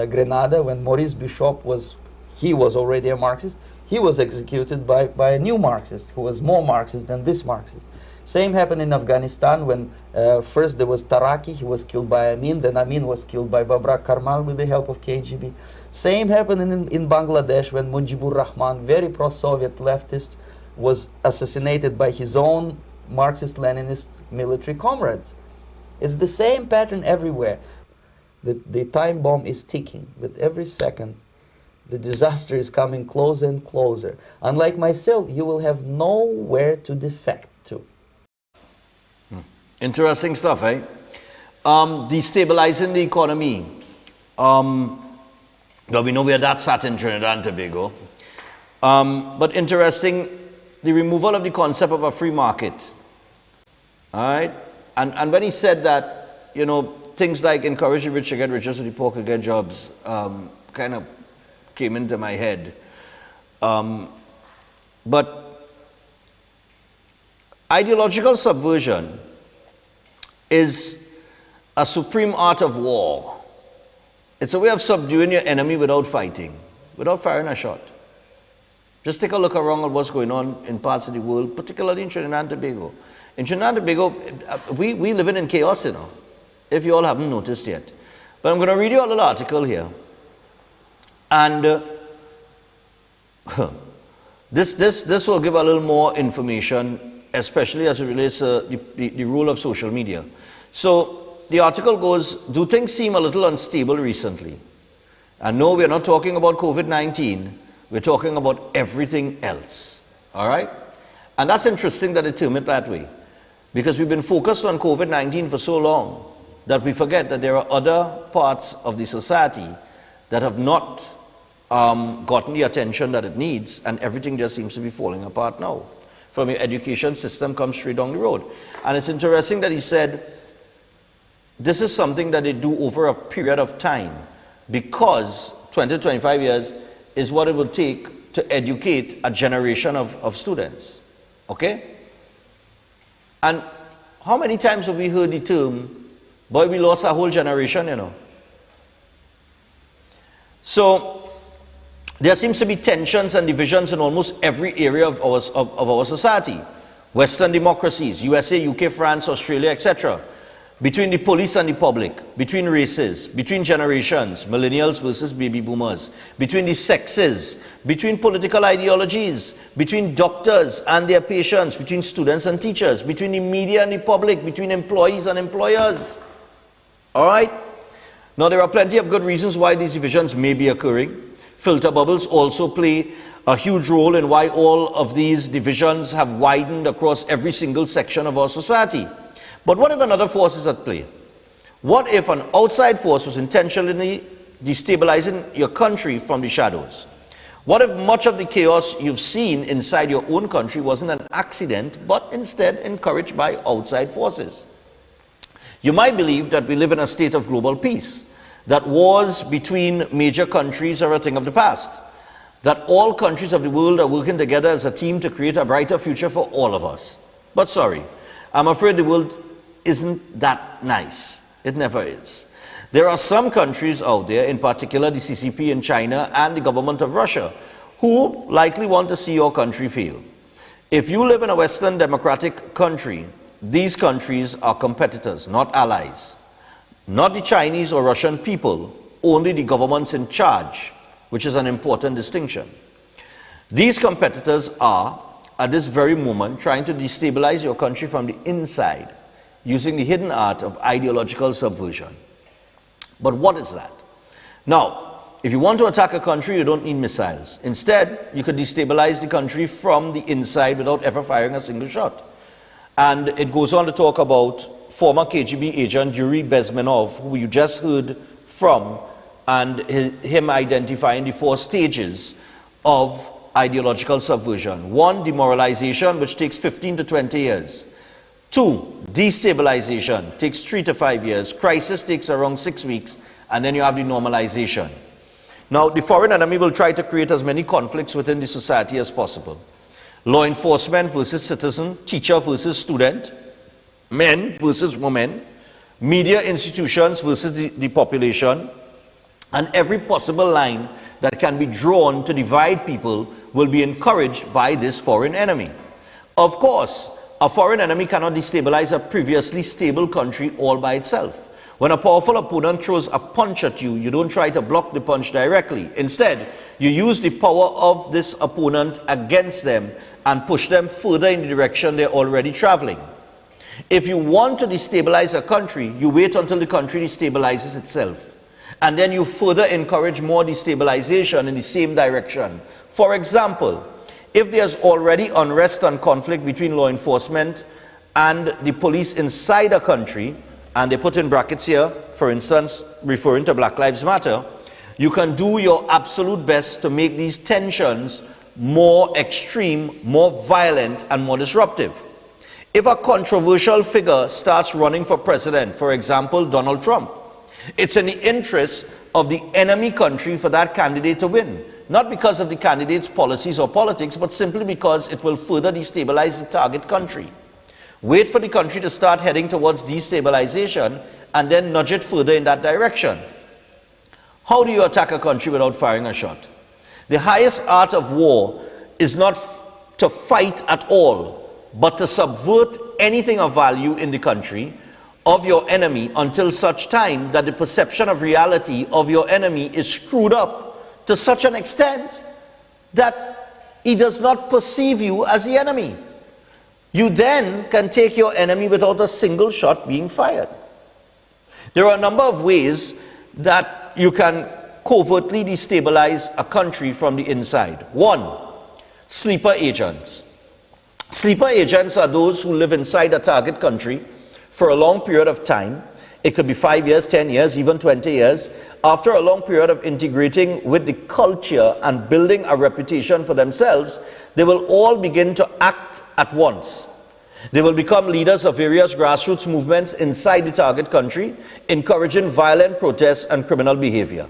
Grenada when Maurice Bishop was already a Marxist. He was executed by a new Marxist who was more Marxist than this Marxist. Same happened in Afghanistan when first there was Taraki, he was killed by Amin, then Amin was killed by Babrak Karmal with the help of KGB. Same happened in Bangladesh when Mujibur Rahman, very pro-Soviet leftist, was assassinated by his own Marxist-Leninist military comrades. It's the same pattern everywhere. The time bomb is ticking. With every second, the disaster is coming closer and closer. Unlike myself, you will have nowhere to defect to. Interesting stuff, eh? Destabilizing the economy. Well, we know where that's at in Trinidad and Tobago. But interesting, the removal of the concept of a free market. All right? And when he said that, you know, things like encourage the rich to get richer so the poor could get jobs, kind of came into my head. But ideological subversion is a supreme art of war. It's a way of subduing your enemy without fighting, without firing a shot. Just take a look around at what's going on in parts of the world, particularly in Trinidad and Tobago. In Trinidad and Tobago, we living in chaos, you know, if you all haven't noticed yet. But I'm going to read you a little article here. And this will give a little more information, especially as it relates to the role of social media. So the article goes, do things seem a little unstable recently? And no, we're not talking about COVID-19. We're talking about everything else. All right? And that's interesting that it's termed that way. Because we've been focused on COVID-19 for so long that we forget that there are other parts of the society that have not gotten the attention that it needs, and everything just seems to be falling apart now. from your education system come straight down the road. And it's interesting that he said this is something that they do over a period of time, because 20 to 25 years is what it will take to educate a generation of students. Okay? And how many times have we heard the term, boy, we lost a whole generation, you know? So there seems to be tensions and divisions in almost every area of our society. Western democracies, USA, UK, France, Australia, etc. Between the police and the public, between races, between generations, millennials versus baby boomers, between the sexes, between political ideologies, between doctors and their patients, between students and teachers, between the media and the public, between employees and employers. All right? Now, there are plenty of good reasons why these divisions may be occurring. Filter bubbles also play a huge role in why all of these divisions have widened across every single section of our society. But what if another force is at play? What if an outside force was intentionally destabilizing your country from the shadows? What if much of the chaos you've seen inside your own country wasn't an accident, but instead encouraged by outside forces? You might believe that we live in a state of global peace, that wars between major countries are a thing of the past, that all countries of the world are working together as a team to create a brighter future for all of us. But sorry, I'm afraid the world isn't that nice. It never is. There are some countries out there, in particular the CCP in China and the government of Russia, who likely want to see your country fail. If you live in a Western democratic country, these countries are competitors, not allies. Not the Chinese or Russian people, only the governments in charge, which is an important distinction. These competitors are, at this very moment, trying to destabilize your country from the inside, using the hidden art of ideological subversion. But what is that? Now, if you want to attack a country, you don't need missiles. Instead, you could destabilize the country from the inside without ever firing a single shot. And it goes on to talk about former KGB agent Yuri Bezmenov, who you just heard from, and him identifying the 4 stages of ideological subversion. 1, demoralization, which takes 15 to 20 years. 2, destabilization, takes 3 to 5 years. Crisis takes around 6 weeks, and then you have the normalization. Now, the foreign enemy will try to create as many conflicts within the society as possible. Law enforcement versus citizen, teacher versus student, men versus women, media institutions versus the population, and every possible line that can be drawn to divide people will be encouraged by this foreign enemy. Of course, a foreign enemy cannot destabilize a previously stable country all by itself. When a powerful opponent throws a punch at you, you don't try to block the punch directly. Instead, you use the power of this opponent against them and push them further in the direction they're already traveling. If you want to destabilize a country, you wait until the country destabilizes itself. And then you further encourage more destabilization in the same direction. For example, if there's already unrest and conflict between law enforcement and the police inside a country, and they put in brackets here, for instance, referring to Black Lives Matter, you can do your absolute best to make these tensions more extreme, more violent, and more disruptive. If a controversial figure starts running for president, for example, Donald Trump, it's in the interest of the enemy country for that candidate to win. Not because of the candidate's policies or politics, but simply because it will further destabilize the target country. Wait for the country to start heading towards destabilization and then nudge it further in that direction. How do you attack a country without firing a shot? The highest art of war is not to fight at all, but to subvert anything of value in the country of your enemy until such time that the perception of reality of your enemy is screwed up to such an extent that he does not perceive you as the enemy. You then can take your enemy without a single shot being fired. There are a number of ways that you can covertly destabilize a country from the inside. 1, sleeper agents. Sleeper agents are those who live inside a target country for a long period of time. It could be 5 years, 10 years, even 20 years. After a long period of integrating with the culture and building a reputation for themselves, they will all begin to act at once. They will become leaders of various grassroots movements inside the target country, encouraging violent protests and criminal behavior.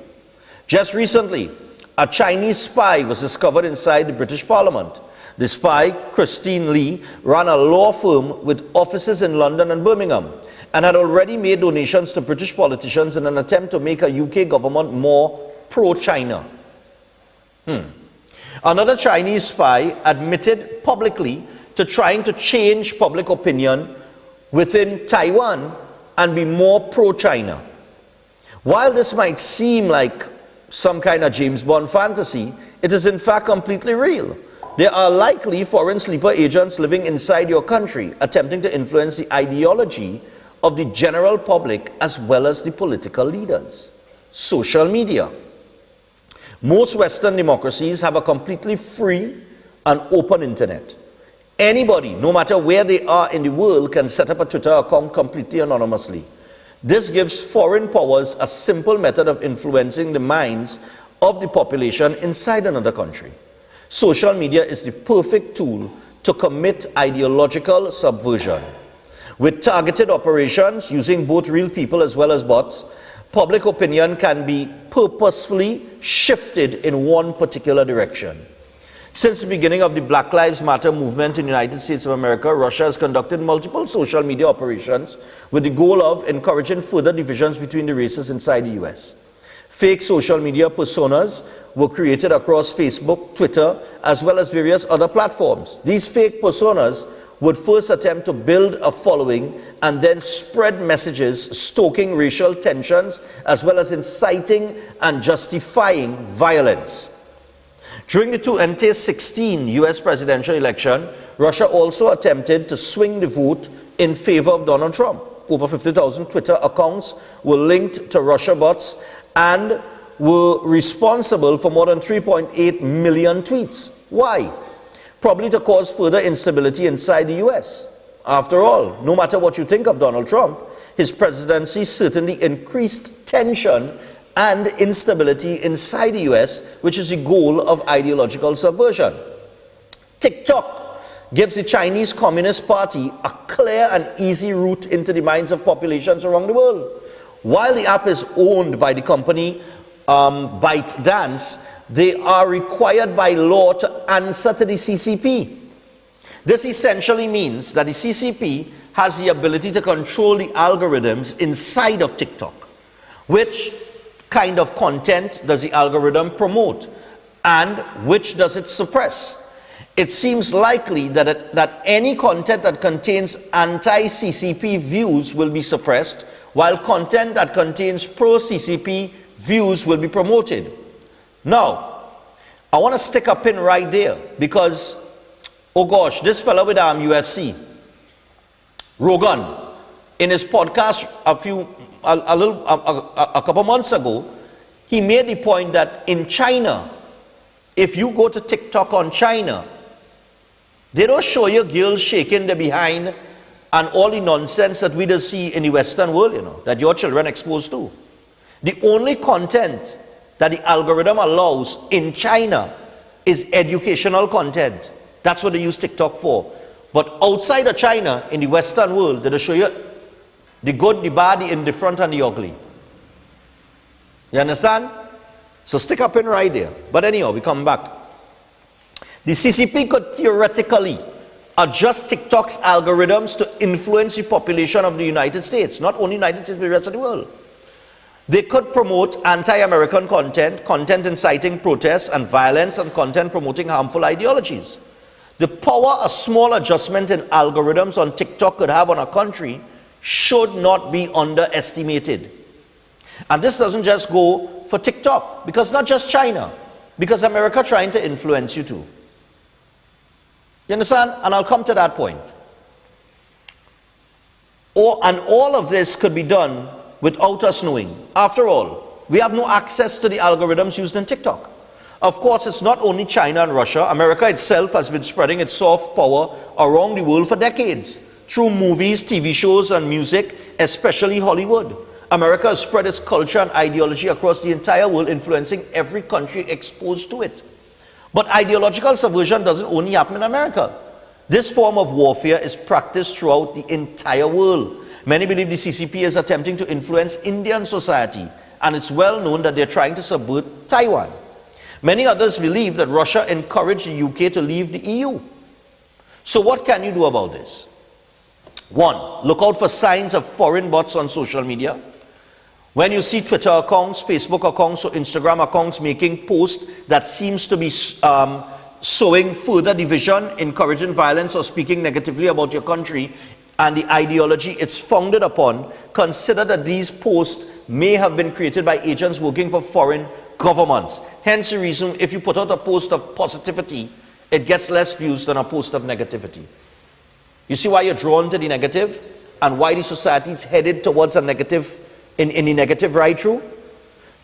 Just recently, a Chinese spy was discovered inside the British Parliament. The spy, Christine Lee, ran a law firm with offices in London and Birmingham and had already made donations to British politicians in an attempt to make a UK government more pro-China. Another Chinese spy admitted publicly to trying to change public opinion within Taiwan and be more pro-China. While this might seem like some kind of James Bond fantasy, it is in fact completely real. There are likely foreign sleeper agents living inside your country, attempting to influence the ideology of the general public as well as the political leaders. Social media. Most Western democracies have a completely free and open internet. Anybody, no matter where they are in the world, can set up a Twitter account completely anonymously. This gives foreign powers a simple method of influencing the minds of the population inside another country. Social media is the perfect tool to commit ideological subversion. With targeted operations using both real people as well as bots, public opinion can be purposefully shifted in one particular direction. Since the beginning of the Black Lives Matter movement in the United States of America, Russia has conducted multiple social media operations with the goal of encouraging further divisions between the races inside the US. Fake social media personas were created across Facebook, Twitter, as well as various other platforms. These fake personas would first attempt to build a following and then spread messages stoking racial tensions as well as inciting and justifying violence. During the 2016 US presidential election, Russia also attempted to swing the vote in favor of Donald Trump. Over 50,000 Twitter accounts were linked to Russia bots and were responsible for more than 3.8 million tweets. Why? Probably to cause further instability inside the US. After all, no matter what you think of Donald Trump, his presidency certainly increased tension and instability inside the US, which is the goal of ideological subversion. TikTok gives the Chinese Communist Party a clear and easy route into the minds of populations around the world. While the app is owned by the company ByteDance, they are required by law to answer to the CCP. This essentially means that the CCP has the ability to control the algorithms inside of TikTok. Which kind of content does the algorithm promote and which does it suppress? It seems likely that any content that contains anti-CCP views will be suppressed, while content that contains pro-CCP views will be promoted. Now, I want to stick a pin right there because, oh gosh, this fellow with UFC, Rogan, in his podcast a couple months ago, he made the point that in China, if you go to TikTok on China, they don't show you girls shaking their behind and all the nonsense that we just see in the Western world, you know, that your children are exposed to. The only content that the algorithm allows in China is educational content. That's what they use TikTok for. But outside of China, in the Western world, they show you the good, the bad, the indifferent, and the ugly. You understand? So stick up in right there. But anyhow, we come back. The CCP could theoretically adjust TikTok's algorithms to influence the population of the United States. Not only the United States, but the rest of the world. They could promote anti-American content, content inciting protests and violence, and content promoting harmful ideologies. The power a small adjustment in algorithms on TikTok could have on a country should not be underestimated. And this doesn't just go for TikTok, because not just China, because America trying to influence you too. You understand? And I'll come to that point. And all of this could be done without us knowing. After all, we have no access to the algorithms used in TikTok. Of course, it's not only China and Russia. America itself has been spreading its soft power around the world for decades through movies, TV shows, and music, especially Hollywood. America has spread its culture and ideology across the entire world, influencing every country exposed to it. But ideological subversion doesn't only happen in America. This form of warfare is practiced throughout the entire world. Many believe the CCP is attempting to influence Indian society, and it's well known that they're trying to subvert Taiwan. Many others believe that Russia encouraged the UK to leave the EU. So what can you do about this? One, look out for signs of foreign bots on social media. When you see Twitter accounts, Facebook accounts, or Instagram accounts making posts that seems to be sowing further division, encouraging violence, or speaking negatively about your country and the ideology it's founded upon, consider that these posts may have been created by agents working for foreign governments. Hence the reason if you put out a post of positivity, it gets less views than a post of negativity. You see why you're drawn to the negative and why the society is headed towards a negative, in the negative right through?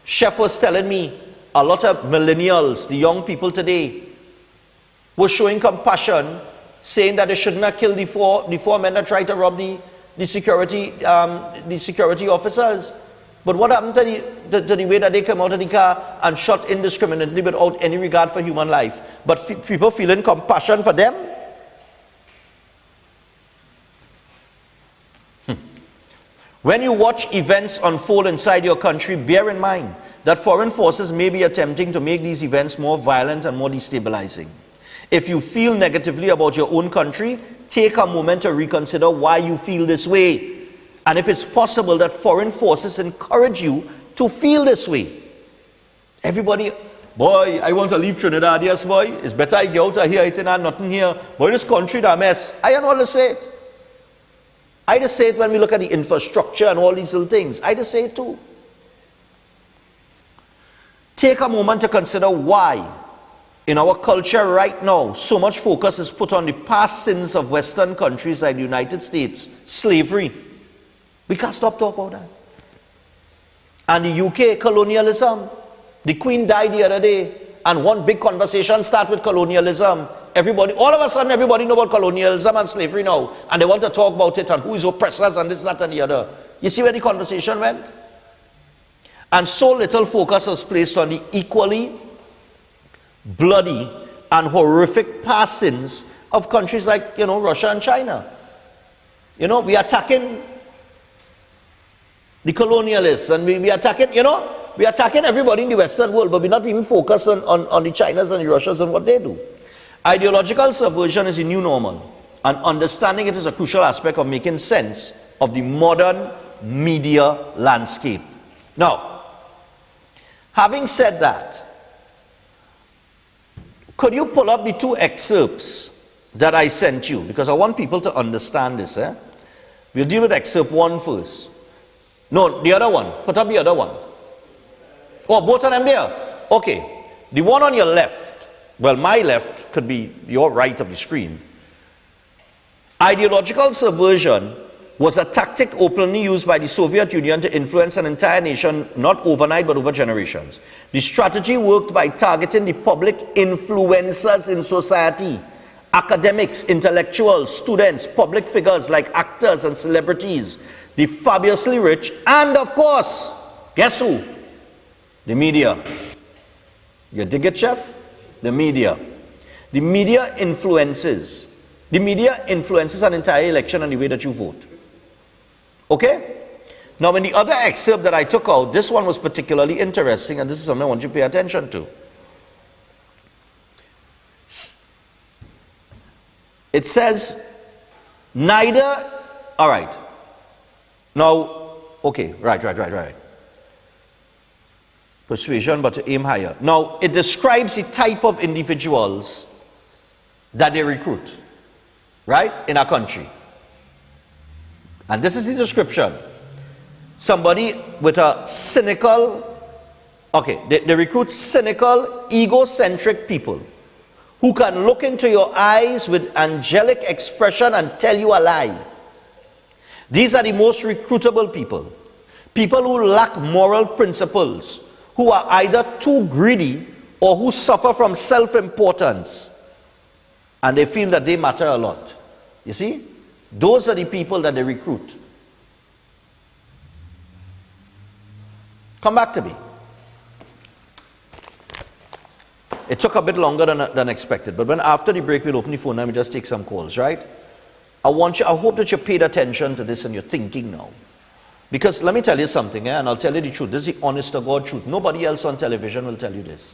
Chef was telling me a lot of millennials, the young people today, were showing compassion, saying that they should not kill the four men that tried to rob the security officers. But what happened to the way that they came out of the car and shot indiscriminately without any regard for human life? But people feeling compassion for them? When you watch events unfold inside your country, bear in mind that foreign forces may be attempting to make these events more violent and more destabilizing. If you feel negatively about your own country, take a moment to reconsider why you feel this way. And if it's possible that foreign forces encourage you to feel this way. Everybody, boy, I want to leave Trinidad, yes boy, it's better I get out of here, I think I'm nothing here. Boy, this country is a mess. I don't want to say it. I just say it when we look at the infrastructure and all these little things. I just say it too. Take a moment to consider why in our culture right now so much focus is put on the past sins of Western countries like the United States, slavery. We can't stop talking about that. And the UK, colonialism. The Queen died the other day and one big conversation started with colonialism. Everybody, all of a sudden everybody know about colonialism and slavery now, and they want to talk about it and who is oppressors and this, that and the other. You see where the conversation went? And so little focus was placed on the equally bloody and horrific past sins of countries like, Russia and China. We are attacking the colonialists and we are attacking, we are attacking everybody in the Western world, but we're not even focused on the Chinas and the Russians and what they do. Ideological subversion is a new normal, and understanding it is a crucial aspect of making sense of the modern media landscape. Now, having said that, could you pull up the two excerpts that I sent you? Because I want people to understand this. We'll deal with excerpt 1 first. No, the other one. Put up the other one. Oh, both of them there? Okay. The one on your left, well, my left could be your right of the screen. Ideological subversion was a tactic openly used by the Soviet Union to influence an entire nation, not overnight but over generations. The strategy worked by targeting the public influencers in society, academics, intellectuals, students, public figures like actors and celebrities, the fabulously rich, and of course, guess who? The media. You dig it, Chef? The media. The media influences an entire election and the way that you vote. Okay? Now, in the other excerpt that I took out, this one was particularly interesting, and this is something I want you to pay attention to. It says, neither, all right. Now, okay, right. Persuasion, but to aim higher. Now, it describes the type of individuals that they recruit, right, in our country. And this is the description. Somebody with a cynical, they recruit cynical, egocentric people who can look into your eyes with angelic expression and tell you a lie. These are the most recruitable people. People who lack moral principles, who are either too greedy or who suffer from self-importance. And they feel that they matter a lot. You see? Those are the people that they recruit. Come back to me. It took a bit longer than expected, but when after the break we'll open the phone and we just take some calls, right? I hope that you paid attention to this and you're thinking now. Because let me tell you something, and I'll tell you the truth. This is the honest to God truth. Nobody else on television will tell you this.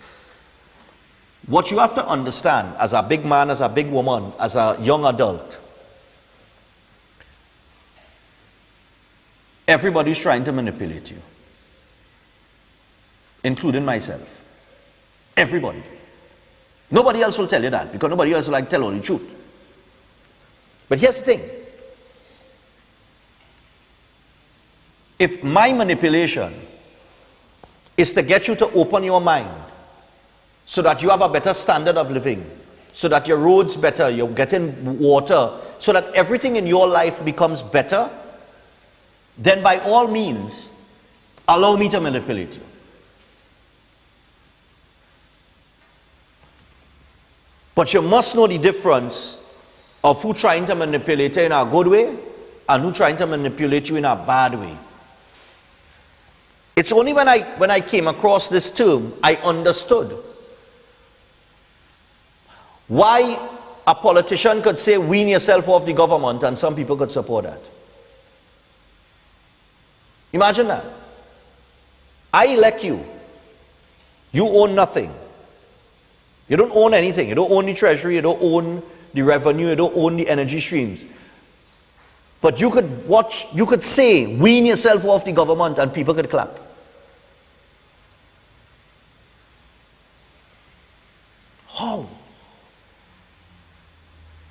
What you have to understand as a big man, as a big woman, as a young adult, everybody's trying to manipulate you, including myself. Everybody. Nobody else will tell you that because nobody else will tell all the truth. But here's the thing. If my manipulation is to get you to open your mind so that you have a better standard of living, so that your roads better, you're getting water, so that everything in your life becomes better, then by all means, allow me to manipulate you. But you must know the difference of who trying to manipulate you in a good way and who trying to manipulate you in a bad way. It's only when I came across this term, I understood why a politician could say, wean yourself off the government, and some people could support that. Imagine that. I elect you. You own nothing. You don't own anything. You don't own the treasury. You don't own the revenue. You don't own the energy streams. But you could say, wean yourself off the government, and people could clap.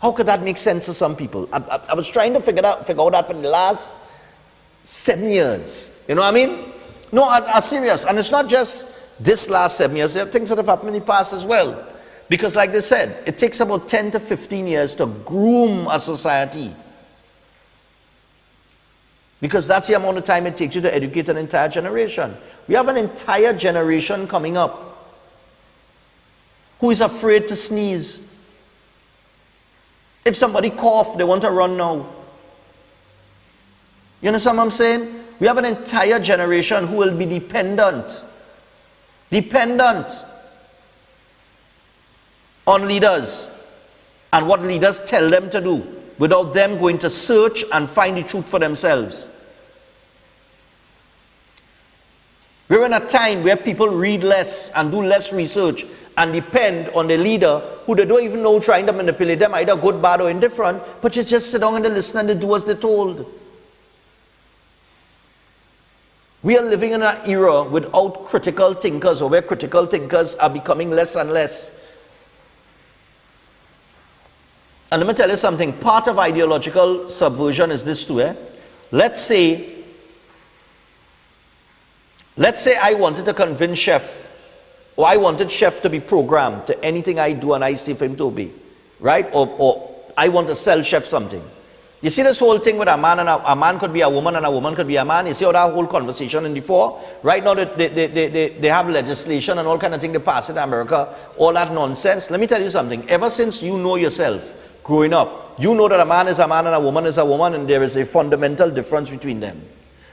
How could that make sense to some people? I was trying to figure out that for the last 7 years. You know what I mean? No, I'm serious. And it's not just this last 7 years. There are things that have happened in the past as well. Because like they said, it takes about 10 to 15 years to groom a society. Because that's the amount of time it takes you to educate an entire generation. We have an entire generation coming up who is afraid to sneeze. If somebody cough, they want to run now. You understand what I'm saying? We have an entire generation who will be dependent on leaders and what leaders tell them to do without them going to search and find the truth for themselves. We're in a time where people read less and do less research and depend on the leader who they don't even know trying to manipulate them, either good, bad, or indifferent, but you just sit down and they listen and they do as they're told. We are living in an era without critical thinkers, or where critical thinkers are becoming less and less. And let me tell you something, part of ideological subversion is this too. Let's say I wanted to convince Chef, or I wanted Chef to be programmed to anything I do and I say for him to obey, right? Or I want to sell Chef something. You see this whole thing with a man could be a woman and a woman could be a man. You see how that whole conversation in the fore? Right now they have legislation and all kind of thing they pass in America, all that nonsense. Let me tell you something, ever since you know yourself, growing up, you know that a man is a man and a woman is a woman, and there is a fundamental difference between them.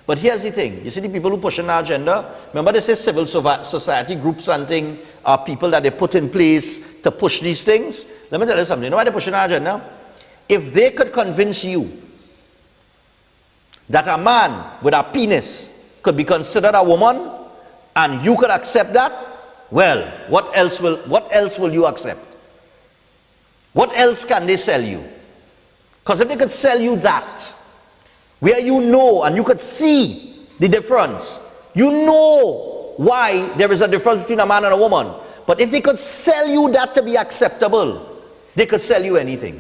But here's the thing, you see the people who push an agenda, remember they say civil society groups and things are people that they put in place to push these things? Let me tell you something, you know why they push an agenda? If they could convince you that a man with a penis could be considered a woman, and you could accept that, well, what else will you accept? What else can they sell you? Because if they could sell you that, where you know and you could see the difference, you know why there is a difference between a man and a woman. But if they could sell you that to be acceptable, they could sell you anything.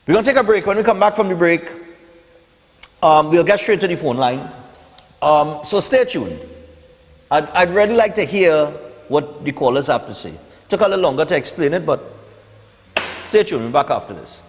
We're going to take a break. When we come back from the break, we'll get straight to the phone line. So stay tuned. I'd really like to hear what the callers have to say. Took a little longer to explain it, but stay tuned. We'll be back after this.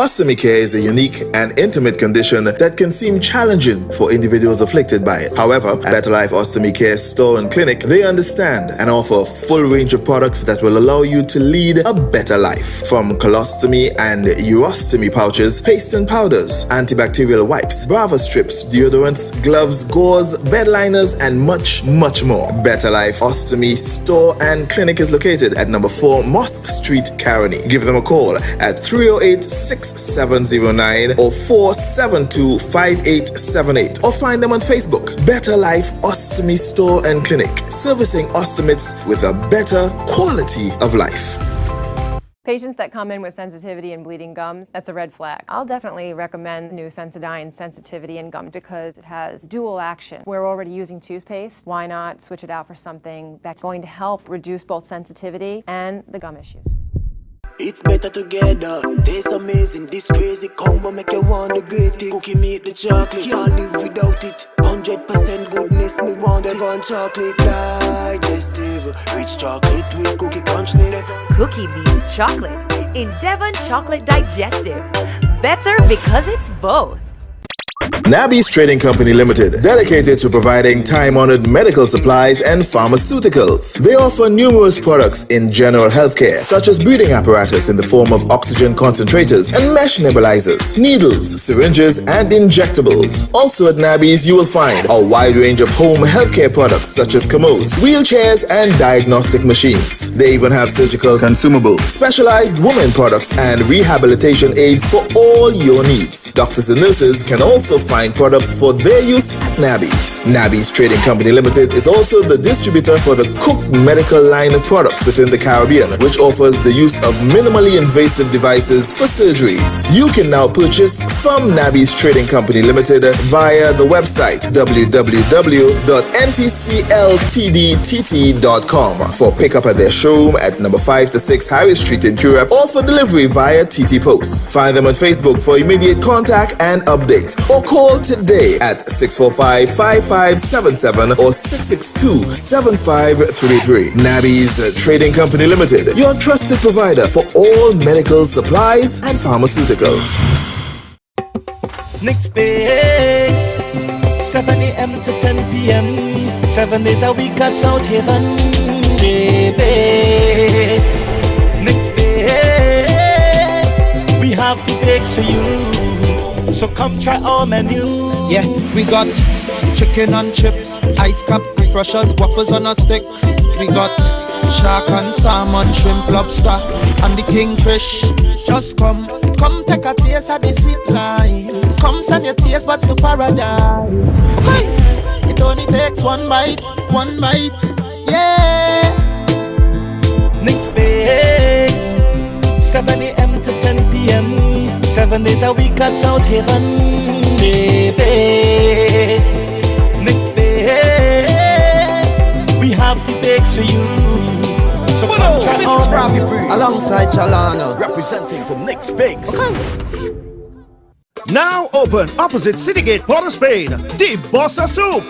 Ostomy care is a unique and intimate condition that can seem challenging for individuals afflicted by it. However, at Better Life Ostomy Care Store and Clinic, they understand and offer a full range of products that will allow you to lead a better life. From colostomy and urostomy pouches, paste and powders, antibacterial wipes, Brava strips, deodorants, gloves, gauze, bed liners, and much, much more. Better Life Ostomy Store and Clinic is located at number 4 Mosque Street, Caroni. Give them a call at 308-6709 or 472-5878 or find them on Facebook. Better Life Ostomy Store and Clinic, servicing ostomates with a better quality of life. Patients that come in with sensitivity and bleeding gums, that's a red flag. I'll definitely recommend new Sensodyne Sensitivity and Gum because it has dual action. We're already using toothpaste. Why not switch it out for something that's going to help reduce both sensitivity and the gum issues? It's better together, tastes amazing. This crazy combo make you want the greatest. Cookie meet the chocolate, can't live without it. 100% goodness, me want Devon chocolate digestive. Rich chocolate with cookie crunchness. Cookie meets chocolate in Devon Chocolate Digestive. Better because it's both. Nabby's Trading Company Limited, dedicated to providing time-honored medical supplies and pharmaceuticals. They offer numerous products in general healthcare, such as breathing apparatus in the form of oxygen concentrators and mesh nebulizers, needles, syringes, and injectables. Also at Nabby's, you will find a wide range of home healthcare products such as commodes, wheelchairs, and diagnostic machines. They even have surgical consumables, specialized women products, and rehabilitation aids for all your needs. Doctors and nurses can also find products for their use at Nabby's. Nabby's Trading Company Limited is also the distributor for the Cook medical line of products within the Caribbean, which offers the use of minimally invasive devices for surgeries. You can now purchase from Nabby's Trading Company Limited via the website www.ntcltdtt.com for pickup at their showroom at number 5 to 6 Harris Street in Curepe or for delivery via TT Post. Find them on Facebook for immediate contact and update, or call today at 645-5577 or 662-7533. Nabby's Trading Company Limited, your trusted provider for all medical supplies and pharmaceuticals. Next Bakes, 7 a.m. to 10 p.m. 7 days a week at South Haven, baby. Next Bakes, we have the bakes for you. So come try our menu. Yeah, we got chicken and chips, ice cap, refreshers, waffles on a stick. We got shark and salmon, shrimp, lobster, and the kingfish. Just come take a taste of the sweet life. Come send your taste buds to paradise. Okay. It only takes one bite, yeah. Next Bakes, 7 a.m. to 10 p.m. 7 days a week at South Haven, baby. Next Bakes, we have the bakes for you. So come try this is Ravi alongside Chalana, representing for Next Bakes. Okay. Now open opposite Citygate, Port of Spain, the Bossa Soup.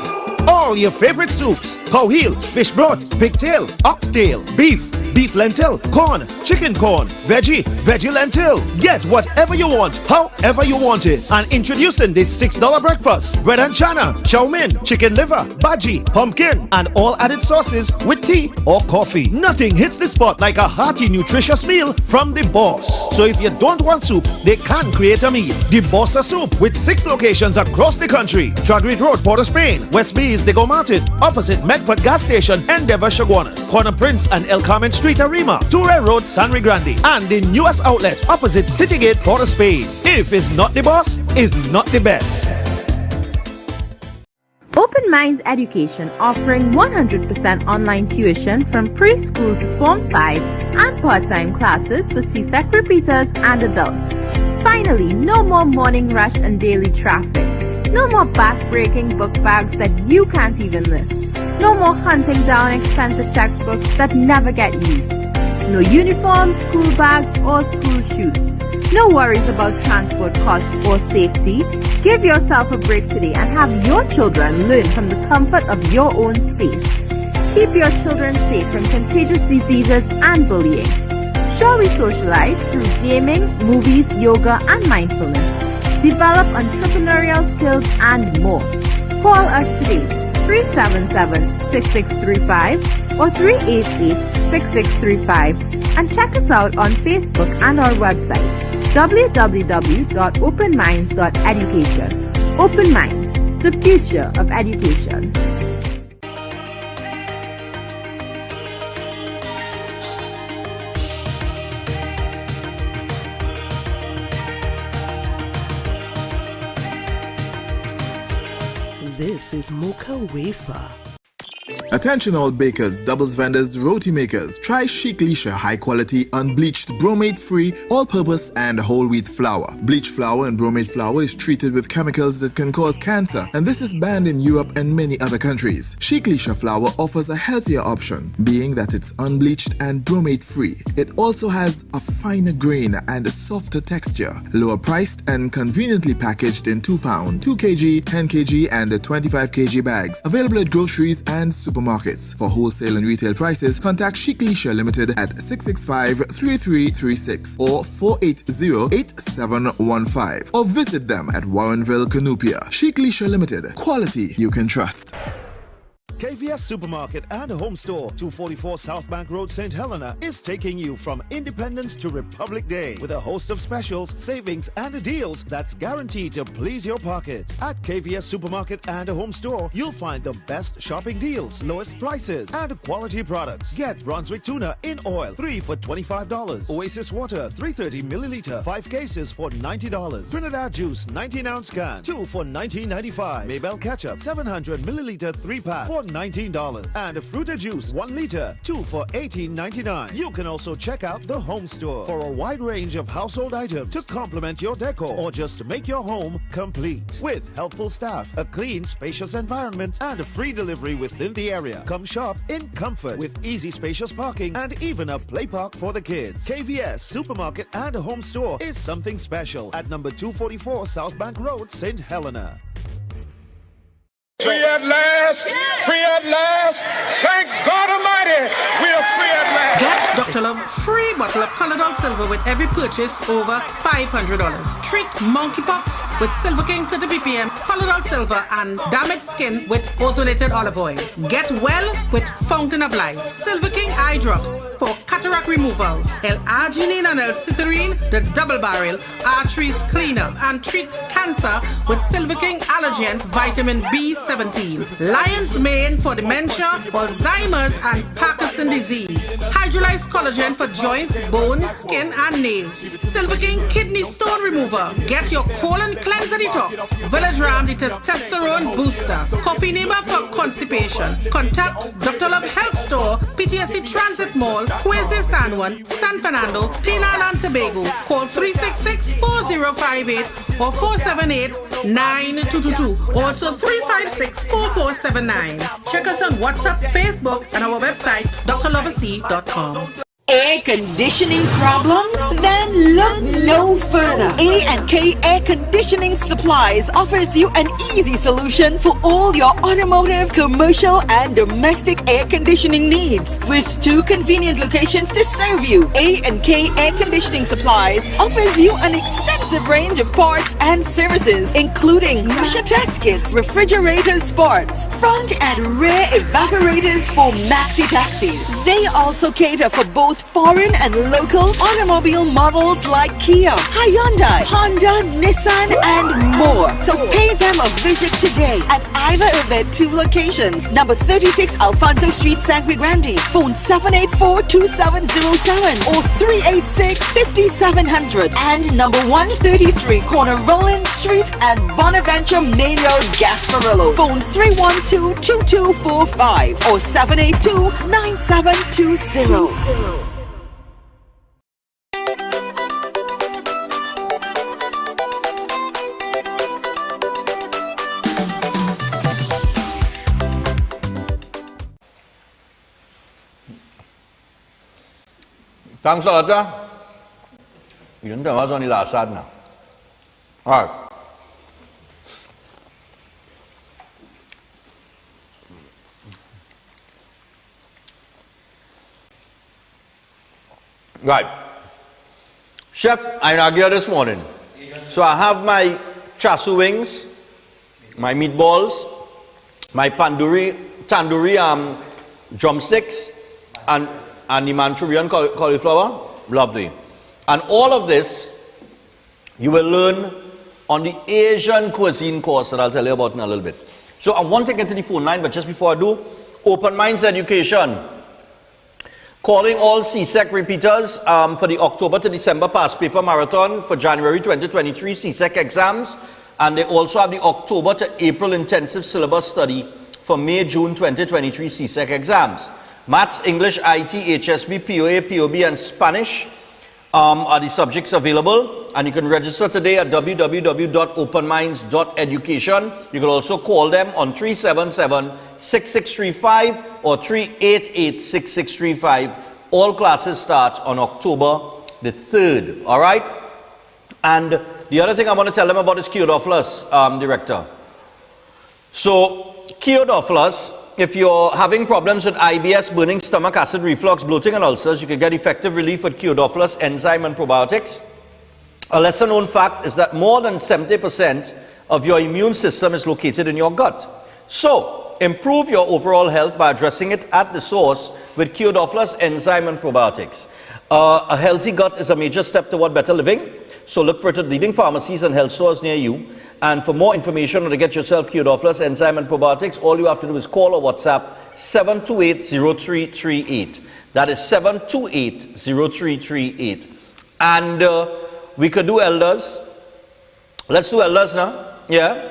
All your favorite soups: cow heel, fish broth, pigtail, oxtail, beef lentil, corn, chicken corn, veggie lentil. Get whatever you want, however you want it. And introducing this $6 breakfast: bread and chana, chow mein, chicken liver, bhaji, pumpkin, and all added sauces with tea or coffee. Nothing hits the spot like a hearty, nutritious meal from the boss. So if you don't want soup, they can create a meal. The Bossa Soup, with 6 locations across the country: Tradwick Road, Port of Spain; West Bees, Diego Martin, opposite Medford Gas Station, Endeavour, Chaguanas; Corner Prince and El Carmen Street, Arima; Toure Road, San Grande; and the newest outlet opposite Citygate, Port of Spain. If it's not the boss, it's not the best. Open Minds Education, offering 100% online tuition from preschool to Form 5 and part-time classes for CSEC repeaters and adults. Finally, no more morning rush and daily traffic. No more back-breaking book bags that you can't even lift. No more hunting down expensive textbooks that never get used. No uniforms, school bags, or school shoes. No worries about transport costs or safety. Give yourself a break today and have your children learn from the comfort of your own space. Keep your children safe from contagious diseases and bullying. Shall we socialize through gaming, movies, yoga, and mindfulness? Develop entrepreneurial skills and more. Call us today, 377-6635 or 388-6635, and check us out on Facebook and our website, www.openminds.education. Open Minds, the future of education. This is Mocha Wafer. Attention all bakers, doubles vendors, roti makers. Try Chic Leisha high quality unbleached bromate free all-purpose and whole wheat flour. Bleached flour and bromate flour is treated with chemicals that can cause cancer, and this is banned in Europe and many other countries. Chic Leisha flour offers a healthier option, being that it's unbleached and bromate free. It also has a finer grain and a softer texture, lower priced and conveniently packaged in 2 pound, 2 kg, 10 kg and 25 kg bags. Available at groceries and supermarkets. For wholesale and retail prices, contact Chic Leisha Limited at 665-3336 or 480-8715 or visit them at Warrenville, Canupia. Chic Leisha Limited. Quality you can trust. KVS Supermarket and Home Store, 244 South Bank Road, St. Helena, is taking you from Independence to Republic Day with a host of specials, savings, and deals that's guaranteed to please your pocket. At KVS Supermarket and Home Store, you'll find the best shopping deals, lowest prices, and quality products. Get Brunswick tuna in oil, 3 for $25. Oasis water, 330 milliliter, 5 cases for $90. Trinidad juice, 19-ounce can, 2 for $19.95. Maybell ketchup, 700 milliliter, 3-pack for $19. And Fruita juice, 1 liter, 2 for $18.99. You can also check out the Home Store for a wide range of household items to complement your decor or just make your home complete. With helpful staff, a clean, spacious environment, and a free delivery within the area. Come shop in comfort with easy, spacious parking and even a play park for the kids. KVS Supermarket and Home Store is something special at number 244 South Bank Road, St. Helena. Free at last! Free at last! Thank God Almighty! We are free at last! Get Dr. Love free bottle of Colourdoll Silver with every purchase over $500. Treat monkeypox with Silver King 30 ppm, Colourdoll Silver, and damaged skin with ozonated olive oil. Get well with Fountain of Life, Silver King eye drops for cataract removal, L-arginine and L-citrine, the double barrel arteries cleaner, and treat cancer with Silver King Allergen Vitamin B17, Lion's Mane for dementia, Alzheimer's, and Parkinson disease, hydrolyzed collagen for joints, bones, skin, and nails, Silver King Kidney Stone Remover. Get your colon cleanser detox, Village Ram the testosterone booster, Coffee Neighbor for constipation. Contact Dr. Love Health Store, PTSD Transit Mall, Quezes San Juan, San Fernando, Trinidad and Tobago. Call 366-4058 or 478-9222. Also 356-4479. Check us on WhatsApp, Facebook, and our website, drloversea.com. Air conditioning problems? Then look no further. A&K Air Conditioning Supplies offers you an easy solution for all your automotive, commercial, and domestic air conditioning needs. With 2 convenient locations to serve you, A&K Air Conditioning Supplies offers you an extensive range of parts and services, including pressure test kits, refrigerator parts, front and rear evaporators for maxi taxis. They also cater for both foreign and local automobile models like Kia, Hyundai, Honda, Nissan, and more. So pay them a visit today at either of their 2 locations. Number 36 Alfonso Street, Sangre Grande. Phone 784-2707 or 386-5700. And number 133 corner Roland Street and Bonaventure Main Road, Gasparillo. Phone 312-2245 or 782-9720. Thanks a lot. Yun tama sa nilasad na. Alright. Right. Chef, I inaugurated this morning. So I have my chasu wings, my meatballs, my tandoori drumsticks, and the Manchurian cauliflower. Lovely. And all of this you will learn on the Asian cuisine course that I'll tell you about in a little bit. So I want to get to the phone line, but just before I do, Open Minds Education. Calling all CSEC repeaters for the October to December past paper marathon for January 2023 CSEC exams. And they also have the October to April intensive syllabus study for May-June 2023 CSEC exams. Maths, English, IT, HSB, POA, POB, and Spanish are the subjects available. And you can register today at www.openminds.education. You can also call them on 377-6635 or 388-6635. All classes start on October the 3rd. All right? And the other thing I want to tell them about is Kyodophilus, Director. So, Kyodophilus, if you're having problems with IBS, burning stomach, acid reflux, bloating, and ulcers, you can get effective relief with Kyodophilus enzyme and probiotics. A lesser known fact is that more than 70% of your immune system is located in your gut. So, improve your overall health by addressing it at the source with Kyodophilus enzyme and probiotics. A healthy gut is a major step toward better living. So look for it at leading pharmacies and health stores near you. And for more information or to get yourself Kyodophilus enzyme and probiotics, all you have to do is call or WhatsApp 728-0338. That is 728-0338. And we could do elders. Let's do elders now. Yeah.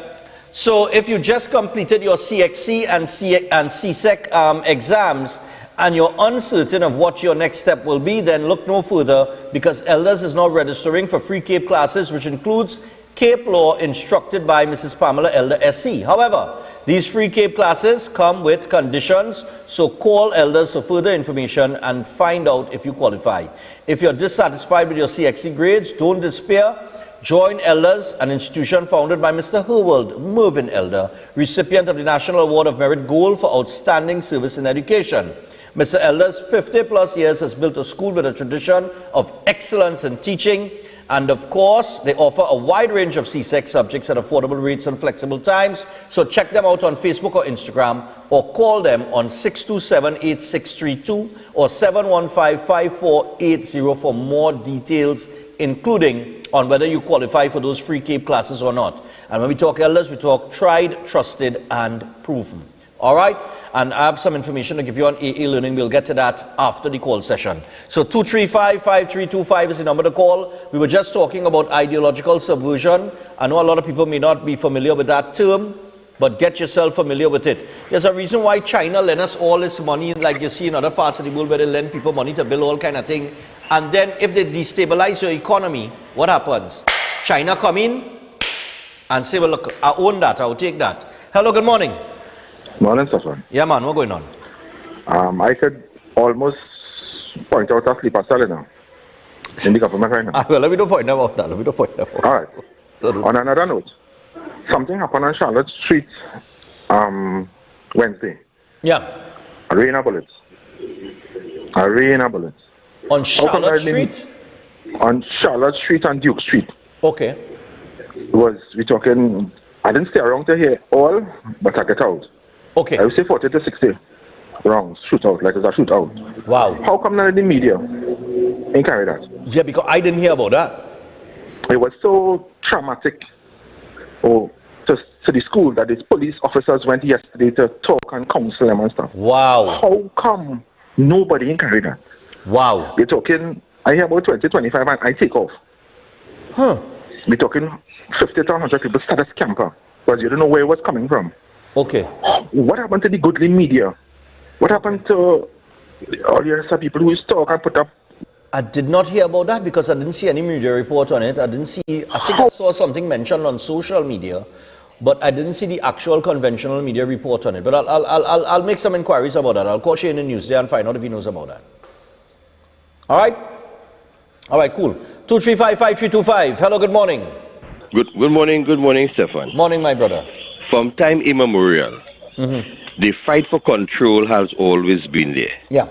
So if you just completed your CXC and CSEC exams and you're uncertain of what your next step will be, then look no further, because elders is now registering for free CAPE classes, which includes CAPE Law instructed by Mrs. Pamela Elder SC. However, these free CAPE classes come with conditions, so call elders for further information and find out if you qualify. If you're dissatisfied with your CXC grades, don't despair. Join Elders, an institution founded by Mr. Herwald Mervyn Elder, recipient of the National Award of Merit Gold for Outstanding Service in Education. Mr. Elder's 50-plus years has built a school with a tradition of excellence in teaching, and of course, they offer a wide range of CSEC subjects at affordable rates and flexible times. So check them out on Facebook or Instagram, or call them on 627-8632 or 715-5480 for more details, including on whether you qualify for those free CAPE classes or not. And when we talk elders, we talk tried, trusted, and proven. All right? And I have some information to give you on AA Learning. We'll get to that after the call session. So 235-5325 is the number to call. We were just talking about ideological subversion. I know a lot of people may not be familiar with that term, but get yourself familiar with it. There's a reason why China lends us all this money, like you see in other parts of the world where they lend people money to build all kind of thing. And then if they destabilize your economy, what happens? China come in and say, well, look, I own that, I'll take that. Hello, good morning. Morning, Stephan. Yeah, man, what's going on? I could almost point out a sleeper cell now in the government right now. Well, let me don't point about that. All right. On another note, something happened on Charlotte Street Wednesday. Yeah. Arena bullets. On Charlotte Street? On Charlotte Street and Duke Street. Okay. We talking, I didn't stay around to hear all, but I get out. Okay. I would say 40 to 60 rounds, shootout, like it's a shootout. Wow. How come none of the media ain't carry that? Yeah, because I didn't hear about that. It was so traumatic to the school that its police officers went yesterday to talk and counsel them and stuff. Wow. How come nobody ain't carry that? Wow. We're talking, I hear about 20, 25 and I take off. Huh. We're talking 50 to 100 people start a scamper because you don't know where it was coming from. Okay. What happened to the goodly media? What happened to all the rest of people who talk and put up? I did not hear about that because I didn't see any media report on it. I think I saw something mentioned on social media, but I didn't see the actual conventional media report on it. But I'll make some inquiries about that. I'll call Shane in Newsday and find out if he knows about that. All right? All right, cool. 235-5325. Hello, good morning. Good morning, Stephan. Morning, my brother. From time immemorial, the fight for control has always been there. Yeah.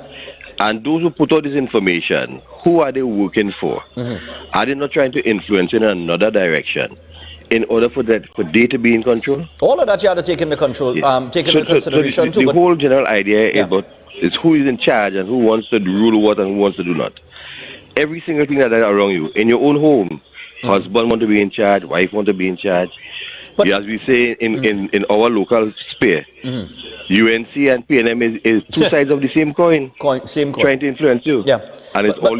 And those who put out this information who are they working for? Are they not trying to influence in another direction in order for they to be in control? All of that you have to take into control, take into consideration too. The But whole general idea is who is in charge and who wants to rule what and who wants to do not. Every single thing that is around you, in your own home, husband want to be in charge, wife want to be in charge. As we say in our local sphere, UNC and PNM is two sides of the same coin. Trying to influence you. Yeah. And it's all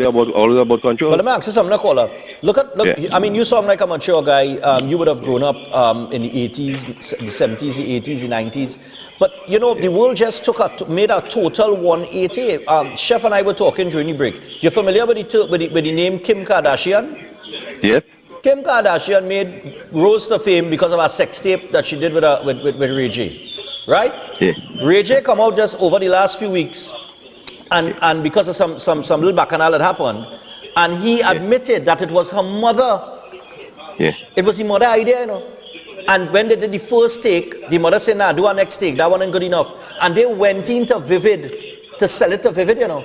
about control. But let me ask you something, Nicola. Look, I mean, you sound like a mature guy. You would have grown up in the 80s, the 70s, the 80s, the 90s. But, you know, the world just made a total 180. Chef and I were talking during the break. You're familiar with the name Kim Kardashian? Yep. Kim Kardashian rose to fame because of a sex tape that she did with Ray J. Right? Yeah. Ray J come out just over the last few weeks. And because of some little bacchanal that happened, and he admitted that it was her mother. Yeah. It was the mother idea, you know. And when they did the first take, the mother said, "Nah, do our next take. That wasn't good enough." And they went into Vivid to sell it to Vivid, you know.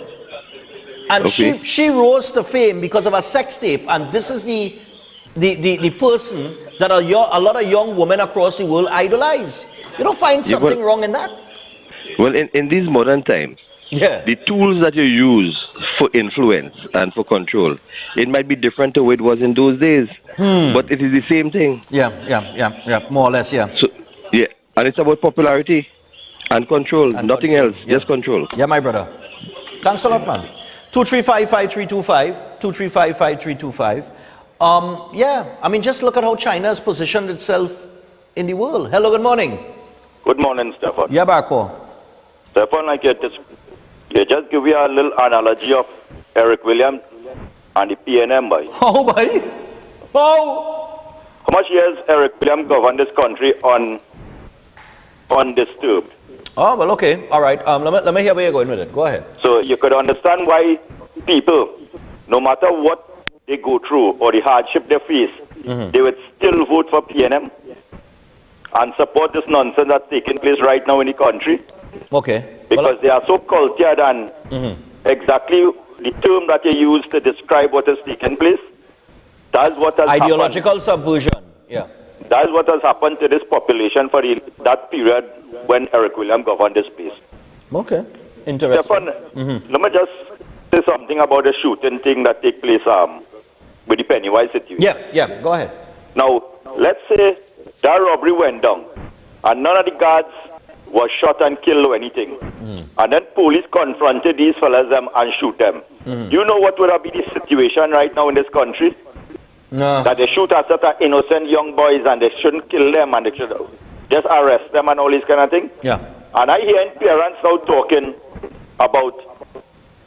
And she rose to fame because of a sex tape. And this is the person that a lot of young women across the world idolize. You don't find something wrong in that? Well, in these modern times, the tools that you use for influence and for control, it might be different to what it was in those days, but it is the same thing. Yeah, more or less, yeah. So, yeah, and it's about popularity and control, nothing else, just control. Yeah, my brother. Thanks a lot, man. 235-5325, 235-5325. Yeah, I mean, just look at how China has positioned itself in the world. Hello, good morning. Good morning, Stephan. Yeah, Barco. Stephan, they just give you a little analogy of Eric Williams and the PNM, boy. How, boy? How? How much years Eric Williams governed this country undisturbed? Oh, well, okay. All right. Let me hear where you're going with it. Go ahead. So you could understand why people, no matter what they go through or the hardship they face, they would still vote for PNM and support this nonsense that's taking place right now in the country. Okay. Because they are so cultured and exactly the term that you use to describe what is taking place, that's what has ideological subversion. Yeah. That is what has happened to this population for that period when Eric Williams governed this place. Okay. Interesting. Stephan, let me just say something about the shooting thing that take place with the Pennywise situation. Yeah, go ahead. Now, let's say that robbery went down and none of the guards was shot and killed or anything. And then police confronted these fellas and shoot them. Do you know what would have been the situation right now in this country? No. That they shoot at certain innocent young boys and they shouldn't kill them and they should just arrest them and all this kind of thing. Yeah. And I hear parents now talking about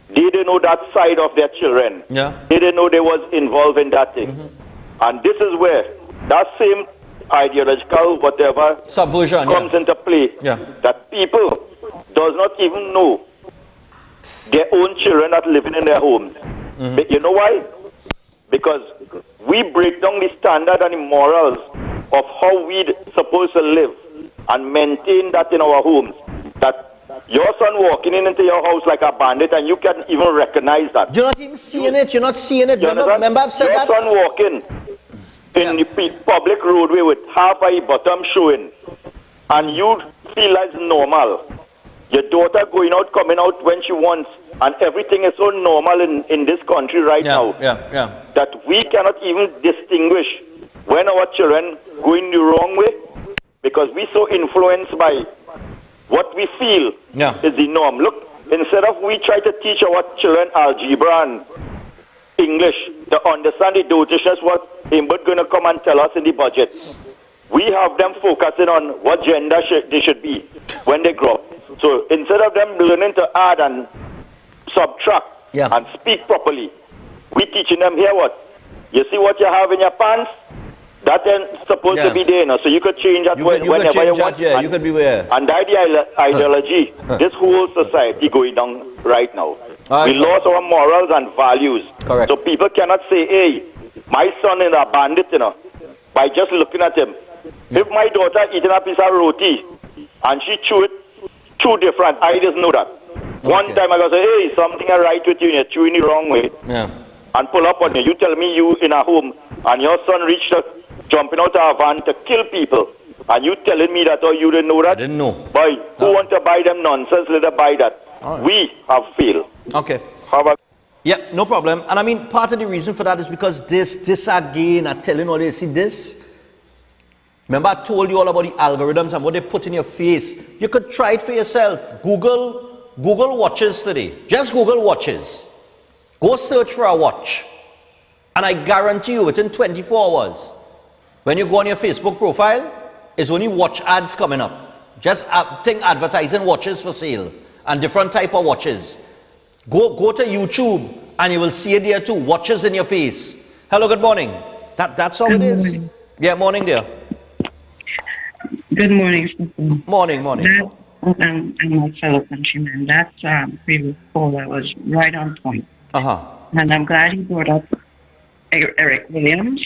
they didn't know that side of their children. Yeah. They didn't know they was involved in that thing. And this is where that same ideological whatever subversion comes into play. Yeah. That people does not even know their own children that living in their homes. But you know why? Because we break down the standard and the morals of how we supposed to live and maintain that in our homes. That your son walking into your house like a bandit and you can't even recognize that. You're not even seeing it. You're not seeing it. Remember I've said that? Your son walking in the public roadway with half a bottom showing and you feel like it's normal. Your daughter going out, coming out when she wants, and everything is so normal in this country right now that we cannot even distinguish when our children going the wrong way because we so influenced by what we feel is the norm. Look, instead of we try to teach our children algebra and English to understand the dotations what Imbert going to come and tell us in the budget, we have them focusing on what gender they should be when they grow up. So instead of them learning to add and subtract and speak properly, we teaching them here what? You see what you have in your pants? That then supposed to be there now. So you could change that whenever you want. Yeah, you could be where. And that the ideology, this whole society going down right now. We lost our morals and values. Correct. So people cannot say, hey, my son is a bandit, you know, by just looking at him. If my daughter eating a piece of roti and she chew it, two different, I just know that. One time I go say, hey, something is right with you and you're chewing the wrong way. Yeah. And pull up on you. You tell me you in a home and your son reached jumping out of a van to kill people. And you telling me that, oh, you didn't know that? I didn't know. Boy, who want to buy them nonsense, let them buy that. All right. We have failed. Okay. How about... Yeah, no problem. And I mean, part of the reason for that is because this again, I'm telling all this, see this? Remember I told you all about the algorithms and what they put in your face. You could try it for yourself. Google watches today. Just Google watches. Go search for a watch. And I guarantee you within 24 hours, when you go on your Facebook profile, it's only watch ads coming up. Just think advertising watches for sale and different type of watches. Go to YouTube and you will see it there too. Watches in your face. Hello, good morning. That's all it is. Morning. Yeah, morning dear. Good morning, Stephan. Morning. And my fellow countrymen, that previous caller was right on point. And I'm glad he brought up Eric Williams,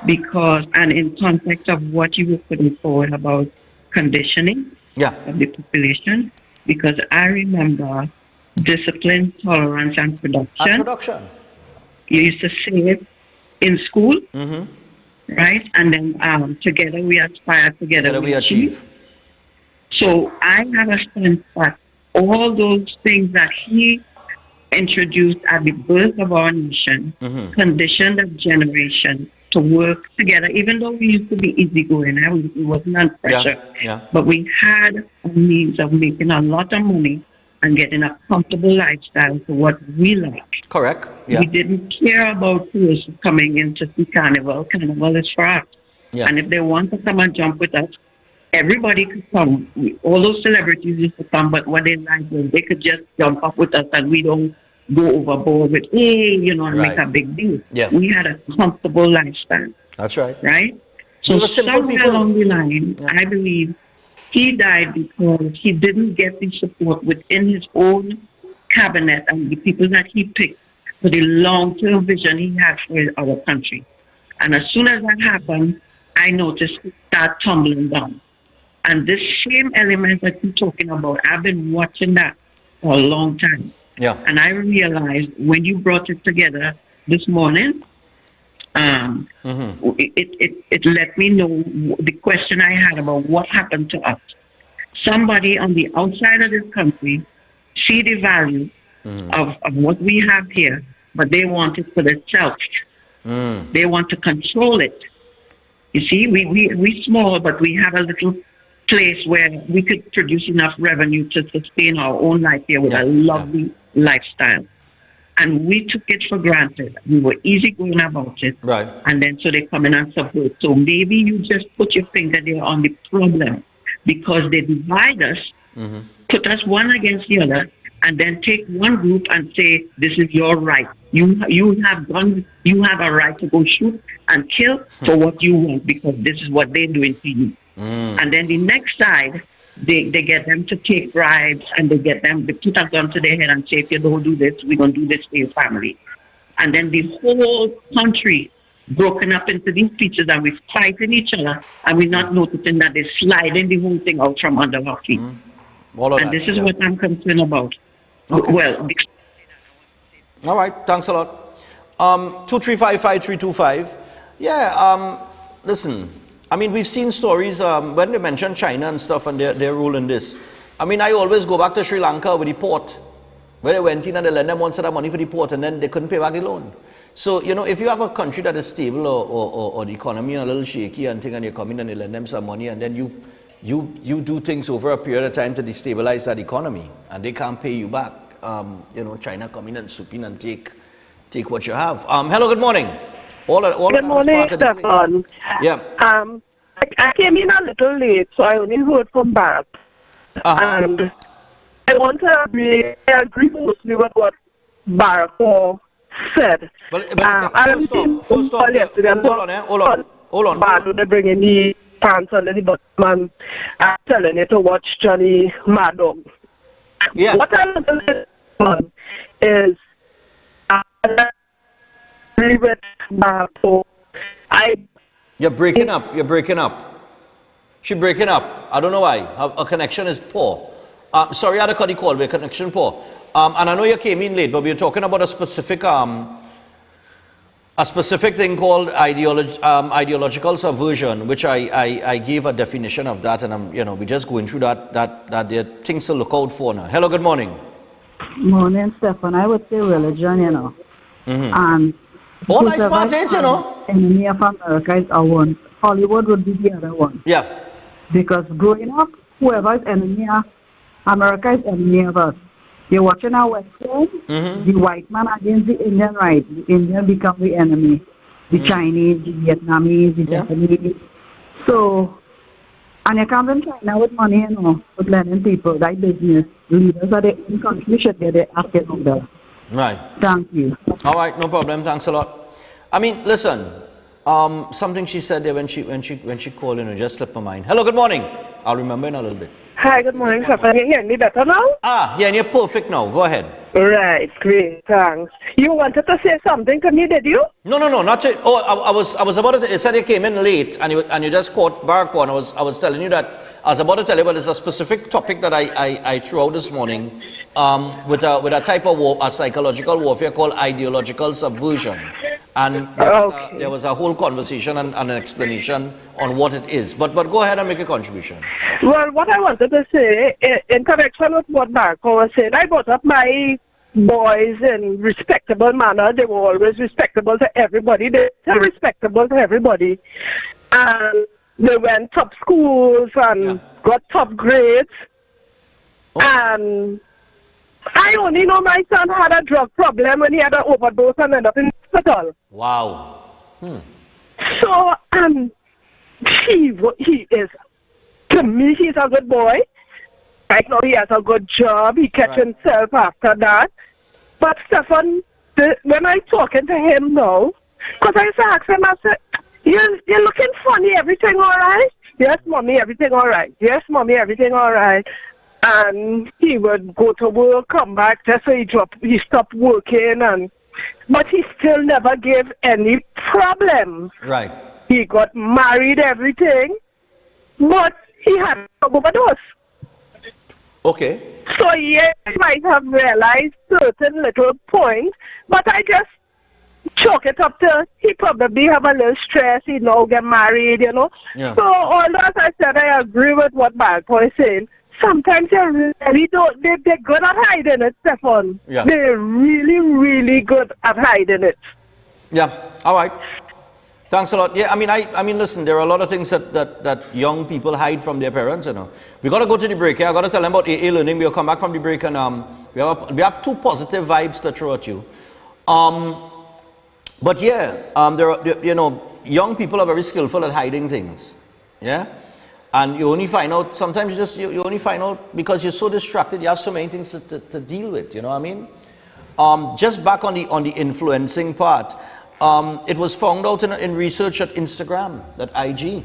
because, and in context of what you were putting forward about conditioning of the population, because I remember discipline, tolerance, and production. You used to say it in school, right? And then together we aspire, together we achieve. So I have a sense that all those things that he introduced at the birth of our nation conditioned a generation to work together, even though we used to be easygoing, it wasn't under pressure. But we had a means of making a lot of money and getting a comfortable lifestyle for what we like. Correct. We didn't care about tourists coming in to see Carnival. Carnival is for us. And if they want to come and jump with us, everybody could come. All those celebrities used to come, but what they liked was they could just jump up with us and we don't go overboard with, hey, and make a big deal. We had a comfortable lifestyle. That's right. Right? So somewhere along the line, I believe he died because he didn't get the support within his own cabinet and the people that he picked for the long-term vision he had for our country. And as soon as that happened, I noticed it start tumbling down. And this same element that you're talking about, I've been watching that for a long time. And I realized when you brought it together this morning, it let me know the question I had about what happened to us. Somebody on the outside of this country see the value of what we have here, but they want it for themselves. They want to control it. You see, we small, but we have a little place where we could produce enough revenue to sustain our own life here with a lovely lifestyle. And we took it for granted. We were easy going about it. And then so they come in and subvert. So maybe you just put your finger there on the problem, because they divide us, put us one against the other, and then take one group and say, this is your right. You have guns, you have a right to go shoot and kill for what you want, because this is what they're doing to you. And then the next side, they get them to take bribes, and they put a gun to their head and say, if you don't do this, we're going to do this to your family. And then the whole country broken up into these pieces, and we're fighting each other, and we're not noticing that they're sliding the whole thing out from under our feet. And this is what I'm concerned about. Well, all right, thanks a lot. 2355325. Listen, I mean, we've seen stories when they mention China and stuff and their rule in this. I mean, I always go back to Sri Lanka with the port, where they went in and they lent them one set of money for the port, and then they couldn't pay back the loan. So, if you have a country that is stable or the economy a little shaky and thing, and you come in and you lend them some money, and then you do things over a period of time to destabilize that economy, and they can't pay you back. China come in and swoop in and take what you have. Hello, good morning. Good morning, Stephan. I came in a little late, so I only heard from Barack. And I want to agree mostly with what Barack said. First off, hold on. Bad, they bring in the pants under the bottom, and I'm telling you to watch Johnny Mad Dog. What I want to say is, with Barack, You're breaking up. She's breaking up. I don't know why. Her connection is poor. Sorry, I had a cut the call, with connection poor. And I know you came in late, but we were talking about a specific thing called ideological subversion, which I gave a definition of that, and we're just going through that there are things to look out for now. Hello, good morning. Morning, Stephan. I would say religion, And all nice parties, enemy of America is our one. Hollywood would be the other one. Yeah. Because growing up, whoever is enemy of America is enemy of us. You're watching our Western, the white man against the Indian, right? The Indian become the enemy. The Chinese, the Vietnamese, the Japanese. So, and you come in China with money, with lending people, that business. Leaders of the own country should get their acting order. Right. Thank you. All right, no problem. Thanks a lot. I mean, listen, something she said there when she called in, it just slipped my mind. Hello, good morning. I'll remember in a little bit. Hi, good morning, Stephan. You hear me better now? Yeah, and you're perfect now. Go ahead. Right, great, thanks. You wanted to say something to me, did you? No, not to. Oh, I was about to. You said you came in late, and you just caught back one. I was telling you that. I was about to tell you, but it's a specific topic that I threw out this morning, with a type of a psychological warfare called ideological subversion, and there was a whole conversation and an explanation on what it is. But go ahead and make a contribution. Well, what I wanted to say, in connection with what Marco was saying, I brought up my boys in respectable manner. They were always respectable to everybody. They're respectable to everybody, and they went top schools and got top grades. And I only know my son had a drug problem when he had an overdose and ended up in hospital. Wow. So, he is, to me, he's a good boy. Right now he has a good job. He kept himself after that. But Stephan, when I'm talking to him now, because I asked him, I said, you're looking funny, everything all right? Yes, Mommy, everything all right. Yes, Mommy, everything all right. And he would go to work, come back, just so he stopped working, but he still never gave any problems. Right. He got married, everything, but he had an overdose. Okay. So yes, I might have realized certain little points, but I just chalk it up to he probably have a little stress, he now get married, Yeah. So although as I said, I agree with what Marco is saying. Sometimes they really don't, they're good at hiding it, Stephan. Yeah. They're really, really good at hiding it. Yeah, all right. Thanks a lot. Yeah, I mean, listen, there are a lot of things that young people hide from their parents, We got to go to the break here. I got to tell them about AA learning. We'll come back from the break, and we have two positive vibes to throw at you. But yeah, there are, young people are very skillful at hiding things. Yeah? And you only find out, sometimes you only find out because you're so distracted, you have so many things to deal with, you know what I mean? Just back on the influencing part, it was found out in research at Instagram, that IG,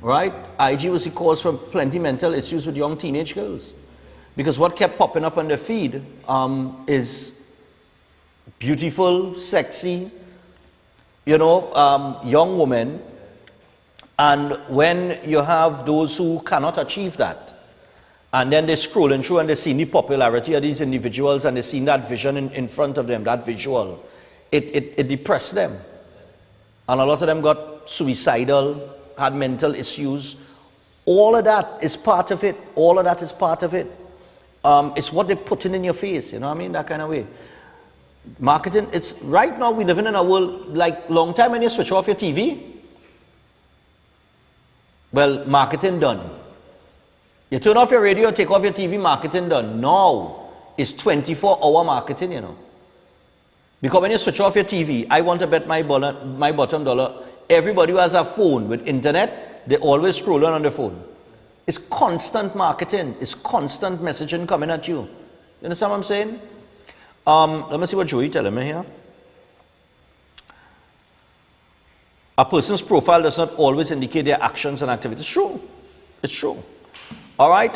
right? IG was the cause for plenty mental issues with young teenage girls. Because what kept popping up on their feed is beautiful, sexy, young women. And when you have those who cannot achieve that, and then they're scrolling through and they're seeing the popularity of these individuals and they're seeing that vision in front of them, that visual, it depressed them. And a lot of them got suicidal, had mental issues. All of that is part of it. All of that is part of it. It's what they're putting in your face, you know what I mean? That kind of way. Marketing, it's right now we're living in a world like long time when you switch off your TV. Well, marketing done. You turn off your radio, take off your TV, marketing done. Now, it's 24-hour marketing, Because when you switch off your TV, I want to bet my bottom dollar, everybody who has a phone with internet, they always scrolling on the phone. It's constant marketing. It's constant messaging coming at you. You understand what I'm saying? Let me see what Joey telling me here. A person's profile does not always indicate their actions and activities. It's true. It's true. All right.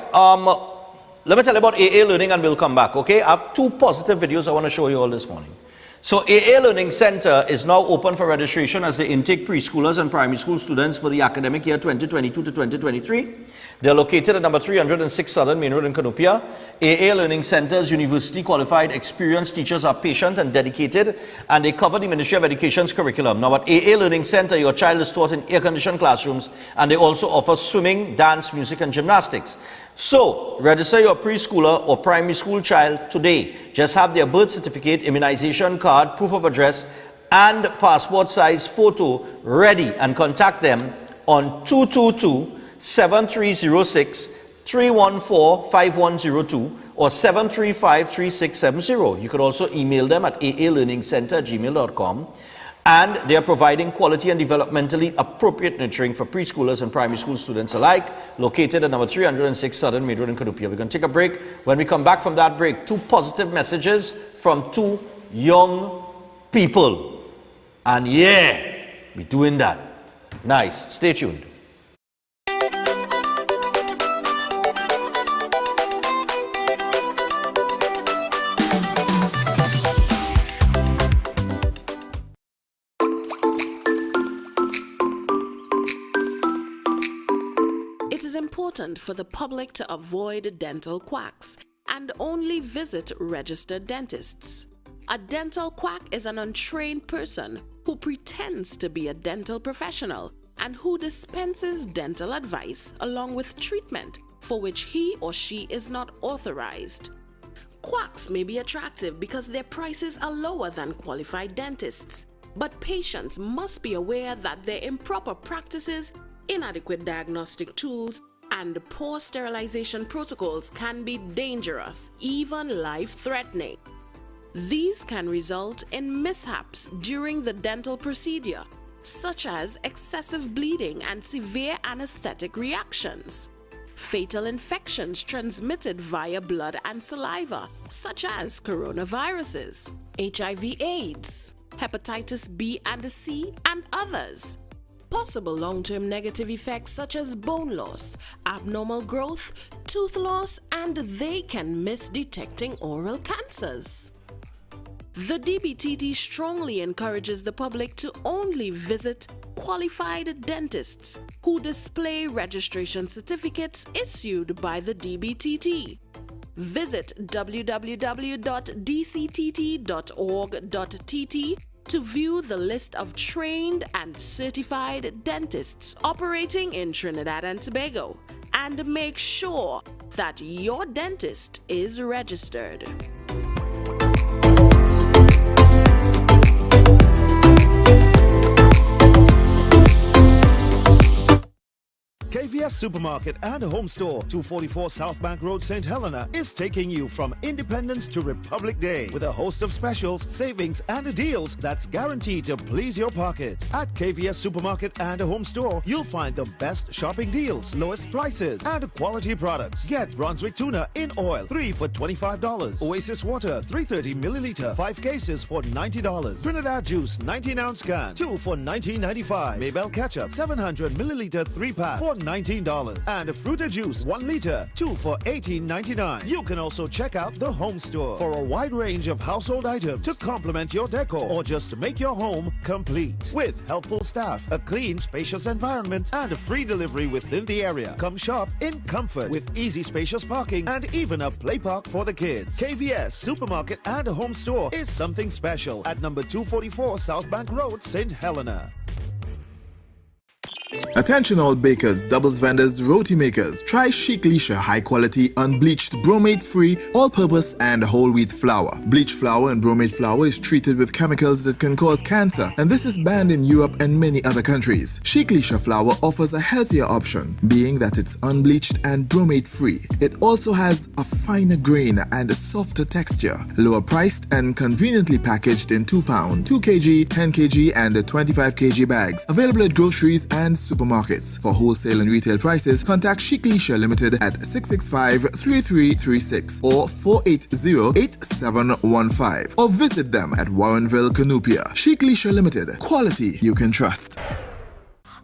Let me tell you about AA learning and we'll come back, okay? I have two positive videos I want to show you all this morning. So AA Learning Center is now open for registration as they intake preschoolers and primary school students for the academic year 2022 to 2023. They are located at number 306 Southern Main Road in Canopia. AA Learning Center's university qualified experienced teachers are patient and dedicated, and they cover the Ministry of Education's curriculum. Now at AA Learning Center, your child is taught in air-conditioned classrooms, and they also offer swimming, dance, music, and gymnastics. So, register your preschooler or primary school child today. Just have their birth certificate, immunization card, proof of address, and passport size photo ready, and contact them on 222-7306, 314-5102, or 735-3670. You could also email them at aalearningcenter@gmail.com. And they are providing quality and developmentally appropriate nurturing for preschoolers and primary school students alike, located at number 306 Southern Main Road in Canopia. We're going to take a break. When we come back from that break, 2 positive messages from 2 young people. And yeah, we're doing that. Nice. Stay tuned. Important for the public to avoid dental quacks and only visit registered dentists. A dental quack is an untrained person who pretends to be a dental professional and who dispenses dental advice along with treatment for which he or she is not authorized. Quacks may be attractive because their prices are lower than qualified dentists, but patients must be aware that their improper practices, inadequate diagnostic tools, and poor sterilization protocols can be dangerous, even life-threatening. These can result in mishaps during the dental procedure, such as excessive bleeding and severe anesthetic reactions. Fatal infections transmitted via blood and saliva, such as coronaviruses, HIV/AIDS, hepatitis B and C, and others. Possible long-term negative effects such as bone loss, abnormal growth, tooth loss, and they can miss detecting oral cancers. The DBTT strongly encourages the public to only visit qualified dentists who display registration certificates issued by the DBTT. Visit www.dctt.org.tt to view the list of trained and certified dentists operating in Trinidad and Tobago, and make sure that your dentist is registered. KVS Supermarket and Home Store, 244 South Bank Road, St. Helena, is taking you from Independence to Republic Day with a host of specials, savings, and deals that's guaranteed to please your pocket. At KVS Supermarket and Home Store, you'll find the best shopping deals, lowest prices, and quality products. Get Brunswick tuna in oil, 3 for $25. Oasis water, 330 milliliter, 5 cases for $90. Trinidad juice, 19-ounce can, 2 for $19.95. Maybell ketchup, 700 milliliter, 3-pack for $19. And Fruita juice, 1 liter, 2 for $18.99. You can also check out the Home Store for a wide range of household items to complement your decor or just to make your home complete. With helpful staff, a clean, spacious environment, and a free delivery within the area. Come shop in comfort with easy, spacious parking and even a play park for the kids. KVS Supermarket and Home Store is something special at number 244 South Bank Road, St. Helena. Attention all bakers, doubles vendors, roti makers. Try Chic Leisha high quality, unbleached, bromate free, all purpose and whole wheat flour. Bleached flour and bromate flour is treated with chemicals that can cause cancer, and this is banned in Europe and many other countries. Chic Leisha flour offers a healthier option, being that it's unbleached and bromate free. It also has a finer grain and a softer texture, lower priced and conveniently packaged in 2 pound, 2 kg, 10 kg and 25 kg bags. Available at groceries and supermarkets. For wholesale and retail prices, contact Chic Leisha Limited at 665-3336 or 480-8715 or visit them at Warrenville, Canopia. Chic Leisha Limited. Quality you can trust.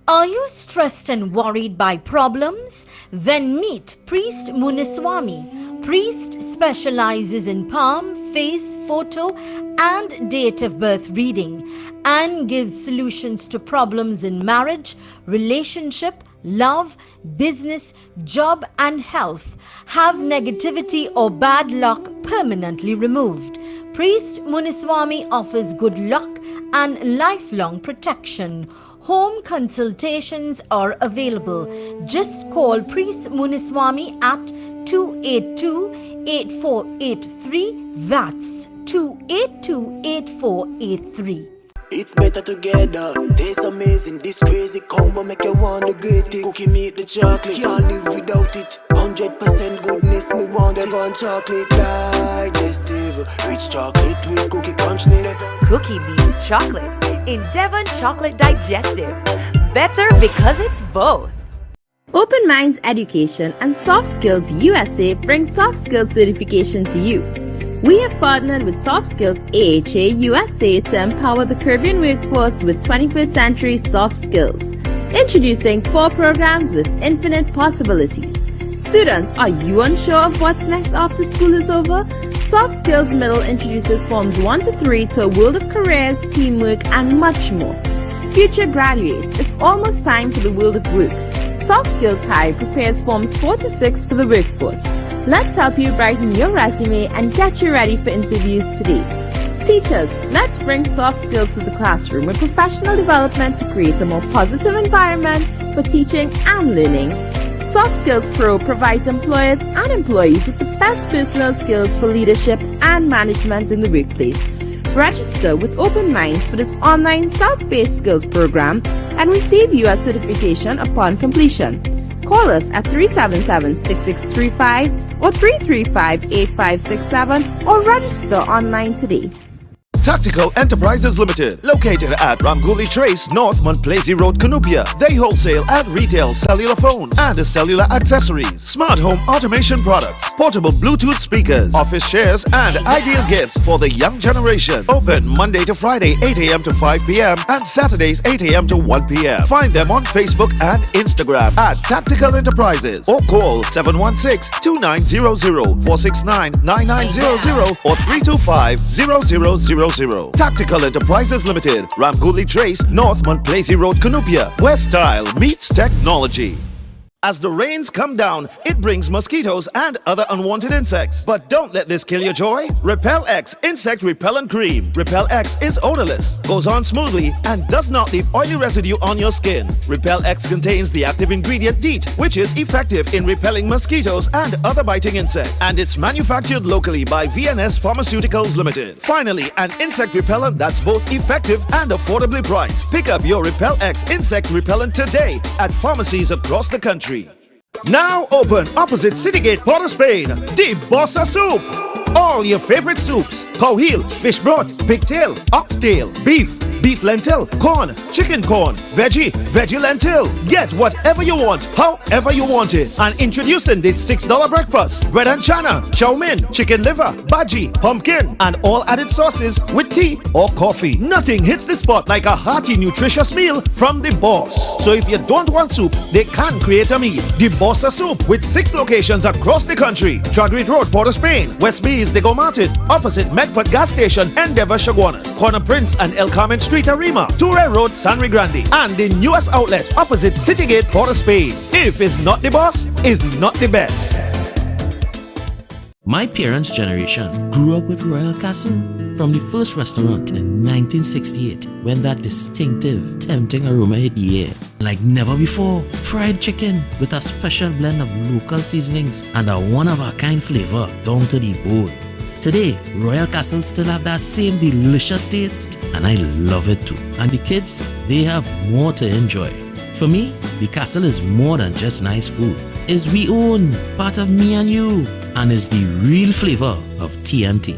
Are you stressed and worried by problems? Then meet Priest Muniswamy. Priest specializes in palm, face, photo, and date of birth reading, and gives solutions to problems in marriage, relationship, love, business, job, and health. Have negativity or bad luck permanently removed. Priest Muniswamy offers good luck and lifelong protection. Home consultations are available. Just call Priest Muniswamy at 282-8483. That's 282-8483. It's better together. Tastes amazing. This crazy combo make you want the greatest. Cookie meat the chocolate. Can't live without it. 100% goodness. Me want Devon chocolate digestive. Rich chocolate with cookie crunchness. Cookie meets chocolate in Devon Chocolate Digestive. Better because it's both. Open Minds Education and Soft Skills USA bring soft skills certification to you. We have partnered with Soft Skills AHA USA to empower the Caribbean workforce with 21st century soft skills. Introducing 4 programs with infinite possibilities. Students, are you unsure of what's next after school is over? Soft Skills Middle introduces Forms 1 to 3 to a world of careers, teamwork, and much more. Future graduates, it's almost time for the world of work. Soft Skills High prepares Forms 4 to 6 for the workforce. Let's help you brighten your resume and get you ready for interviews today. Teachers, let's bring soft skills to the classroom with professional development to create a more positive environment for teaching and learning. Soft Skills Pro provides employers and employees with the best personal skills for leadership and management in the workplace. Register with Open Minds for this online self-paced skills program and receive your certification upon completion. Call us at 377-6635 or 335-8567 or register online today. Tactical Enterprises Limited, located at Ramguli Trace, North Montplaisir Road, Cunupia. They wholesale and retail cellular phones and cellular accessories, smart home automation products, portable Bluetooth speakers, office chairs, and ideal gifts for the young generation. Open Monday to Friday, 8 a.m. to 5 p.m. and Saturdays, 8 a.m. to 1 p.m. Find them on Facebook and Instagram at Tactical Enterprises or call 716-2900, 469-9900 or 325-0000. Tactical Enterprises Limited, Ramguli Trace, North Montplaisir Road, Cunupia, where style meets technology. As the rains come down, it brings mosquitoes and other unwanted insects. But don't let this kill your joy. Repel X Insect Repellent Cream. Repel X is odorless, goes on smoothly, and does not leave oily residue on your skin. Repel X contains the active ingredient DEET, which is effective in repelling mosquitoes and other biting insects. And it's manufactured locally by VNS Pharmaceuticals Limited. Finally, an insect repellent that's both effective and affordably priced. Pick up your Repel X Insect Repellent today at pharmacies across the country. Now open opposite Citygate, Port of Spain, the Bossa Soup. All your favorite soups: cow heel, fish broth, pigtail, oxtail, beef lentil, corn, chicken corn, veggie lentil. Get whatever you want, however you want it. And introducing this $6 breakfast: bread and chana, chow mein, chicken liver, bhaji, pumpkin, and all added sauces with tea or coffee. Nothing hits the spot like a hearty, nutritious meal from the boss. So if you don't want soup, they can create a meal. The Bossa Soup, with 6 locations across the country: Tradwick Road, Port of Spain; West Bees, Diego Martin, opposite Medford Gas Station, Endeavour, Chaguanas; Corner Prince and El Carmen Street, Arima; Toure Road, San Grande; and the newest outlet opposite Citygate, Port of Spain. If it's not the boss, it's not the best. My parents' generation grew up with Royal Castle. From the first restaurant in 1968, when that distinctive, tempting aroma hit the air. Like never before, fried chicken with a special blend of local seasonings and a one-of-a-kind flavor down to the bone. Today, Royal Castle still have that same delicious taste, and I love it too. And the kids, they have more to enjoy. For me, the castle is more than just nice food. It's we own, part of me and you, and is the real flavor of TNT.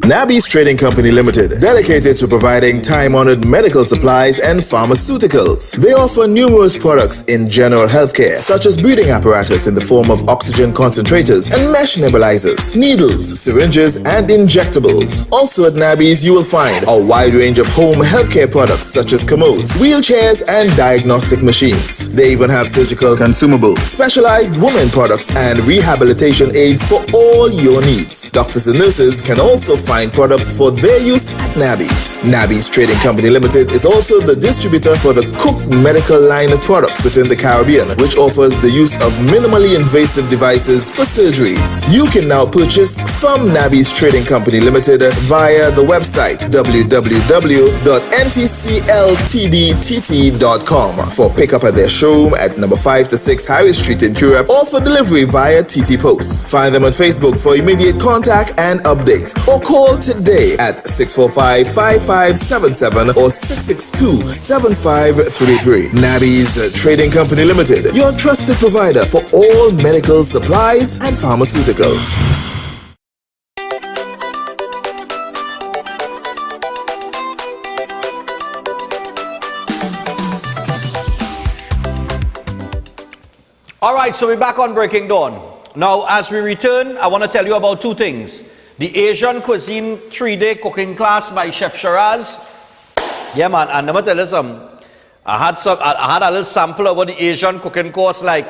Nabby's Trading Company Limited, dedicated to providing time-honored medical supplies and pharmaceuticals. They offer numerous products in general healthcare, such as breathing apparatus in the form of oxygen concentrators and mesh nebulizers, needles, syringes, and injectables. Also at Nabby's, you will find a wide range of home healthcare products such as commodes, wheelchairs, and diagnostic machines. They even have surgical consumables, specialized women products, and rehabilitation aids for all your needs. Doctors and nurses can also find products for their use at Nabby's. Nabby's Trading Company Limited is also the distributor for the Cook medical line of products within the Caribbean, which offers the use of minimally invasive devices for surgeries. You can now purchase from Nabby's Trading Company Limited via the website www.ntcltdtt.com for pickup at their showroom at number 5 to 6 Harris Street in Curepe, or for delivery via TT Post. Find them on Facebook for immediate contact and updates, or call today at 645-5577 or 662-7533. Nabby's Trading Company Limited, your trusted provider for all medical supplies and pharmaceuticals. All right, so we're back on Breaking Dawn. Now, as we return, I want to tell you about two things. The Asian Cuisine 3-day cooking class by Chef Shiraz. Yeah, man, and let me tell you something. I had a little sample of what the Asian cooking course like.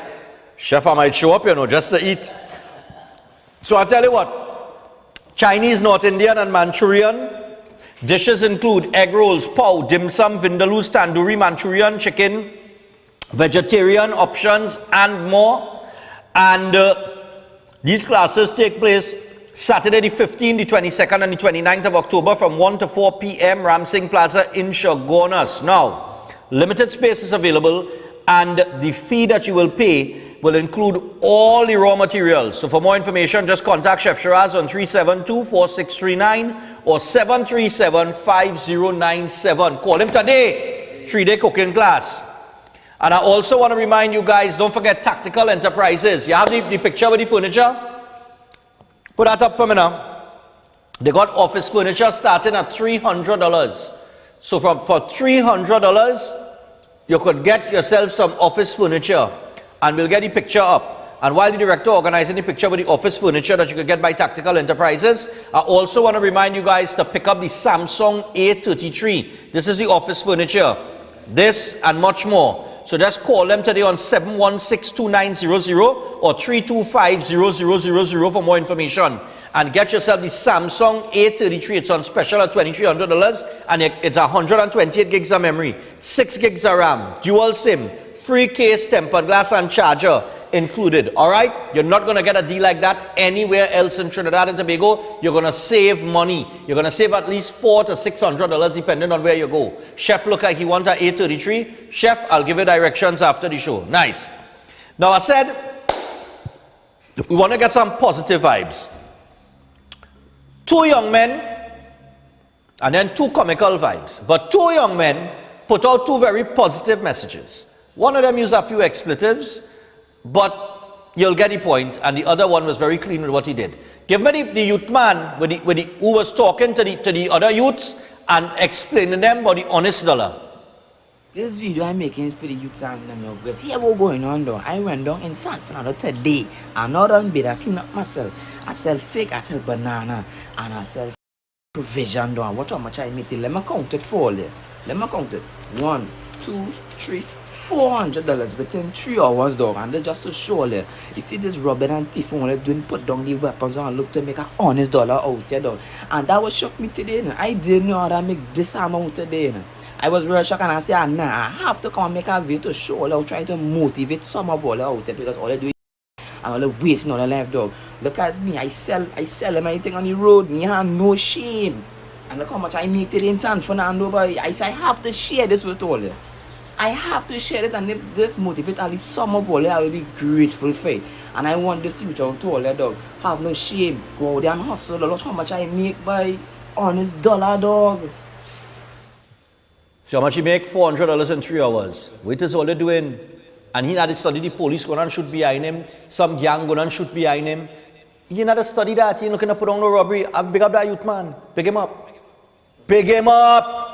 Chef, I might show up, just to eat. So I'll tell you what. Chinese, North Indian, and Manchurian. Dishes include egg rolls, pav, dim sum, vindaloo, tandoori, Manchurian, chicken, vegetarian options, and more. And these classes take place Saturday the 15th, the 22nd, and the 29th of October from 1 to 4 p.m. Ramsing Plaza in Chaguanas. Now, limited space is available, and the fee that you will pay will include all the raw materials. So for more information, just contact Chef Shiraz on 372-4639 or 737-5097. Call him today. 3-day cooking class. And I also want to remind you guys, don't forget Tactical Enterprises. You have the picture with the furniture? Put that up for me now. They got office furniture starting at $300. So for $300, you could get yourself some office furniture. And we'll get the picture up. And while the director organizing the picture with the office furniture that you could get by Tactical Enterprises, I also want to remind you guys to pick up the Samsung A33. This is the office furniture. This and much more. So just call them today on 716-2900 or 325-0000 for more information. And get yourself the Samsung A33. It's on special at $2,300 and it's 128 gigs of memory, 6 gigs of RAM, dual SIM, free case, tempered glass, and charger included. All right? You're not going to get a deal like that anywhere else in Trinidad and Tobago. You're going to save money. You're going to save at least $400 to $600 depending on where you go. Chef look like he wants an A33. Chef, I'll give you directions after the show. Nice. Now I said we want to get some positive vibes. 2 young men and then 2 comical vibes. But 2 young men put out 2 very positive messages. One of them used a few expletives, but you'll get the point, and the other one was very clean with what he did. Give me the youth man who was talking to the other youths and explaining them about the honest dollar. This video I'm making is for the youths and them now, because here what's going on though. I went down in San Fernando today. I'm not done bid, I clean up myself. I sell fig, I sell banana, and I sell provision down. Watch how much I make it. Let me count it for you. Let me count it. 1, 2, 3, $400 within 3 hours, dog. And that's just to show you. You see this Robin and Tiff when they're doing put down the weapons and look to make an honest dollar out here, dog. And that was shocked me today. I didn't know how to make this amount today. I was really shocked, and I said, nah, I have to come and make a video to show you, try to motivate some of all out there, because all I do is and all the wasting all the life, dog. Look at me, I sell them everything on the road. Me have no shame. And look how much I make today in San Fernando, boy. I say I have to share this with all you. I have to share it, and if this motivates at least some of all, I will be grateful for it. And I want this to reach out to all, dog. Have no shame. Go out there and hustle. Look how much I make by honest dollar, dog. See how much he make? $400 in 3 hours. Wait is all they're doing. And he had to study the police going and shoot behind him. Some gang going and shoot behind him. You not to study that. You looking to put on no robbery. Big up that youth man. Big him up. Big him up.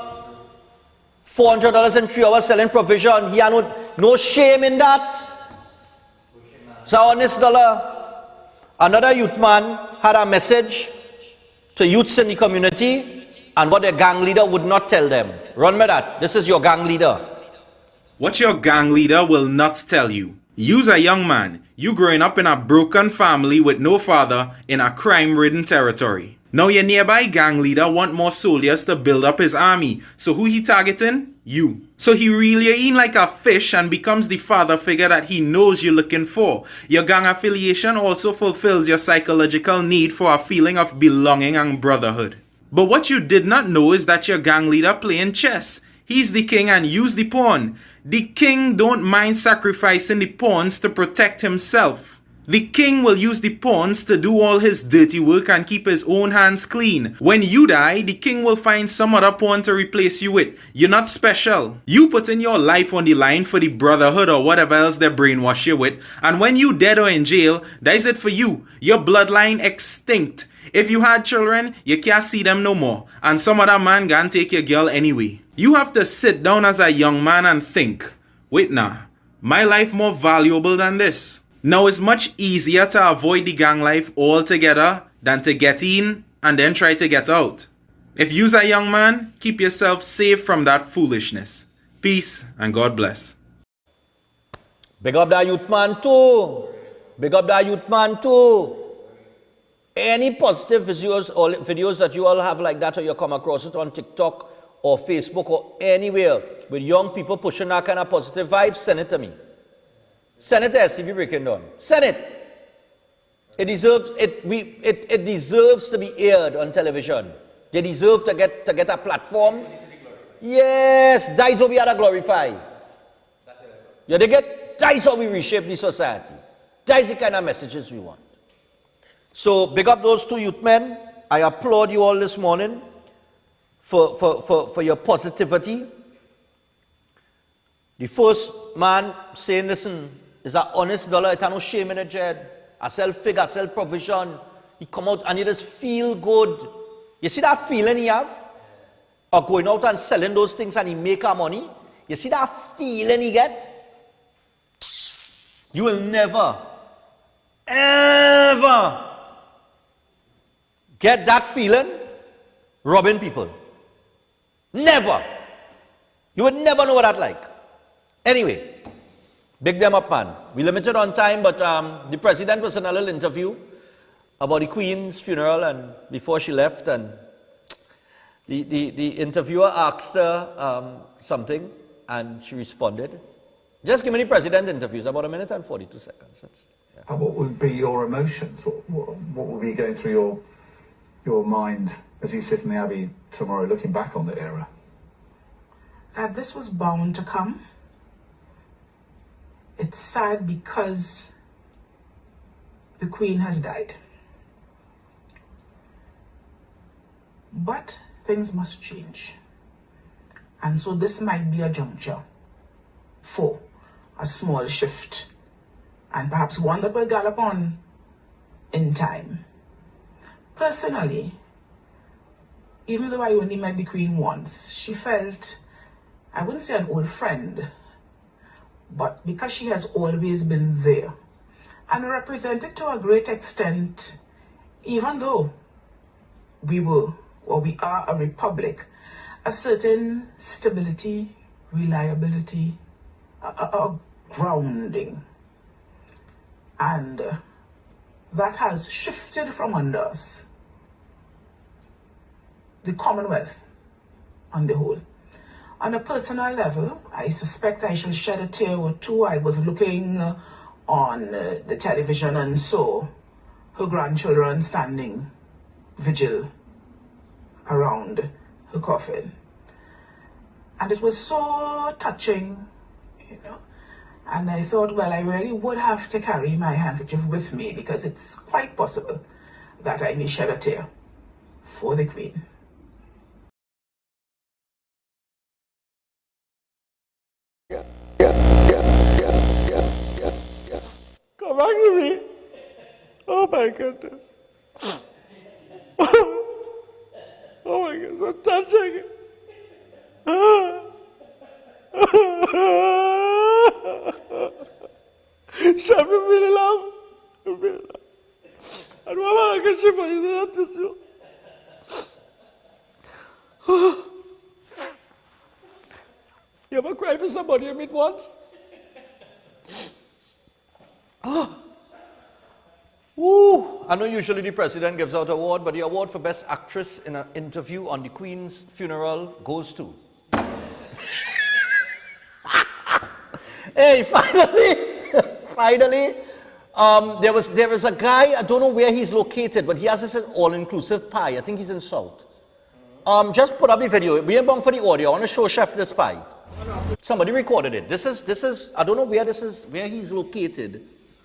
$400 in 3 hours selling provision. He had no shame in that. It's an honest dollar. Another youth man had a message to youths in the community and what their gang leader would not tell them. Run with that. This is your gang leader. What your gang leader will not tell you. You's a young man. You growing up in a broken family with no father in a crime-ridden territory. Now your nearby gang leader want more soldiers to build up his army. So who he targeting? You. So he really ain't like a fish and becomes the father figure that he knows you're looking for. Your gang affiliation also fulfills your psychological need for a feeling of belonging and brotherhood. But what you did not know is that your gang leader playing chess. He's the king and you's the pawn. The king don't mind sacrificing the pawns to protect himself. The king will use the pawns to do all his dirty work and keep his own hands clean. When you die, the king will find some other pawn to replace you with. You're not special. You putting your life on the line for the brotherhood or whatever else they brainwash you with. And when you dead or in jail, that's it for you. Your bloodline extinct. If you had children, you can't see them no more. And some other man can take your girl anyway. You have to sit down as a young man and think, wait nah, my life more valuable than this. Now it's much easier to avoid the gang life altogether than to get in and then try to get out. If you's a young man, keep yourself safe from that foolishness. Peace and God bless. Big up that youth man too. Big up that youth man too. Any positive videos that you all have like that or you come across it on TikTok or Facebook or anywhere with young people pushing that kind of positive vibes, send it to me. Send it to stvbreakingdawn. Send it. It deserves to be aired on television. They deserve to get a platform. Yes, that's what we are to glorify. Yeah, that's how we reshape the society. That's the kind of messages we want. So big up those two youth men. I applaud you all this morning for your positivity. The first man saying, listen, it's an honest dollar, it has no shame in it, Jed. I sell fig, I sell provision. He come out and he just feel good. You see that feeling he have? Of going out and selling those things and he make our money? You see that feeling he get? You will never, ever get that feeling robbing people. Never. You would never know what that's like. Anyway. Big them up, man. We limited on time, but the president was in a little interview about the Queen's funeral and before she left, and the interviewer asked her something, and she responded. Just give me the president interviews, about 1 minute and 42 seconds. And what would be your emotions? What would be going through your mind as you sit in the Abbey tomorrow looking back on the era? That this was bound to come. It's sad because the Queen has died. But things must change. And so this might be a juncture for a small shift, and perhaps one that will gallop on in time. Personally, even though I only met the Queen once, she felt, I wouldn't say an old friend, but because she has always been there and represented to a great extent, even though we are a republic, a certain stability, reliability, a grounding. And that has shifted from under us, the Commonwealth on the whole. On a personal level, I suspect I shall shed a tear or two. I was looking on the television and saw her grandchildren standing vigil around her coffin. And it was so touching, you know. And I thought, well, I really would have to carry my handkerchief with me because it's quite possible that I may shed a tear for the Queen. Come back to me. Oh my goodness. Oh my goodness, so touching. Chef, you really love. You really love. And Mama, I can ship for you not to do. You ever cry for somebody you meet once? Ooh. I know usually the president gives out an award, but the award for Best Actress in an interview on the Queen's funeral goes to. Hey, finally, there was a guy, I don't know where he's located, but he has this all-inclusive pie. I think he's in South. Just put up the video. We ain't bound for the audio. I want to show Chef this pie. Somebody recorded it. This is, I don't know where where he's located.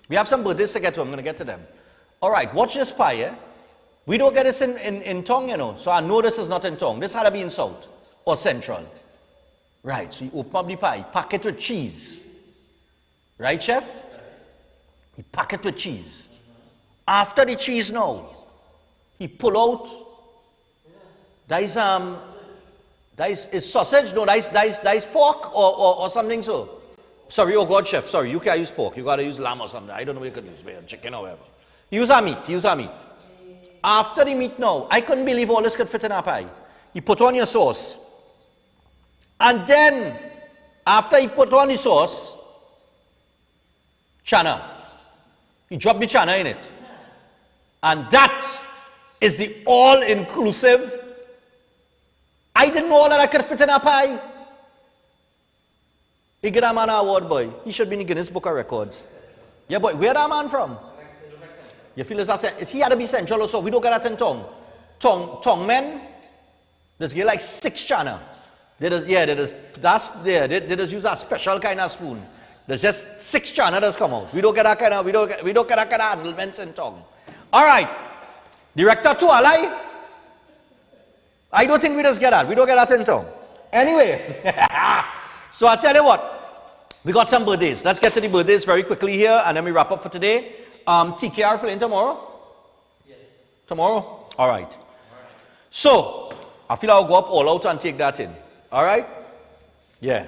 We have some birthdays to get to. I'm going to get to them. All right, watch this pie, yeah? We don't get this in Tong, you know. So I know this is not in Tong. This had to be in South or Central. Right, so you open up the pie, pack it with cheese. Right, Chef? You pack it with cheese. After the cheese now, he pull out, is sausage? No, that is pork or something so. Sorry, oh God, Chef, sorry, you can't use pork. You got to use lamb or something. I don't know what you could use, chicken or whatever. Use our meat. After the meat now, I couldn't believe all this could fit in our pie. You put on your sauce. And then, after you put on the sauce, chana. You drop the chana in it. And that is the all-inclusive. I didn't know all of that could fit in a pie. He get a man an award, boy. He should be in the Guinness Book of Records. Yeah, boy, where that man from? You feel is he had to be central also? We don't get that in Tong men, there's get like 6 chana. They just use a special kind of spoon. There's just 6 chana that's come out. We don't get that kind of handlements in Tong. All right. Director to Alai. I don't think we just get that. We don't get that in Tong. Anyway. So I tell you what. We got some birthdays. Let's get to the birthdays very quickly here and then we wrap up for today. TKR playing tomorrow? Yes. Tomorrow? All right. So, I feel I'll go up all out and take that in. All right? Yeah.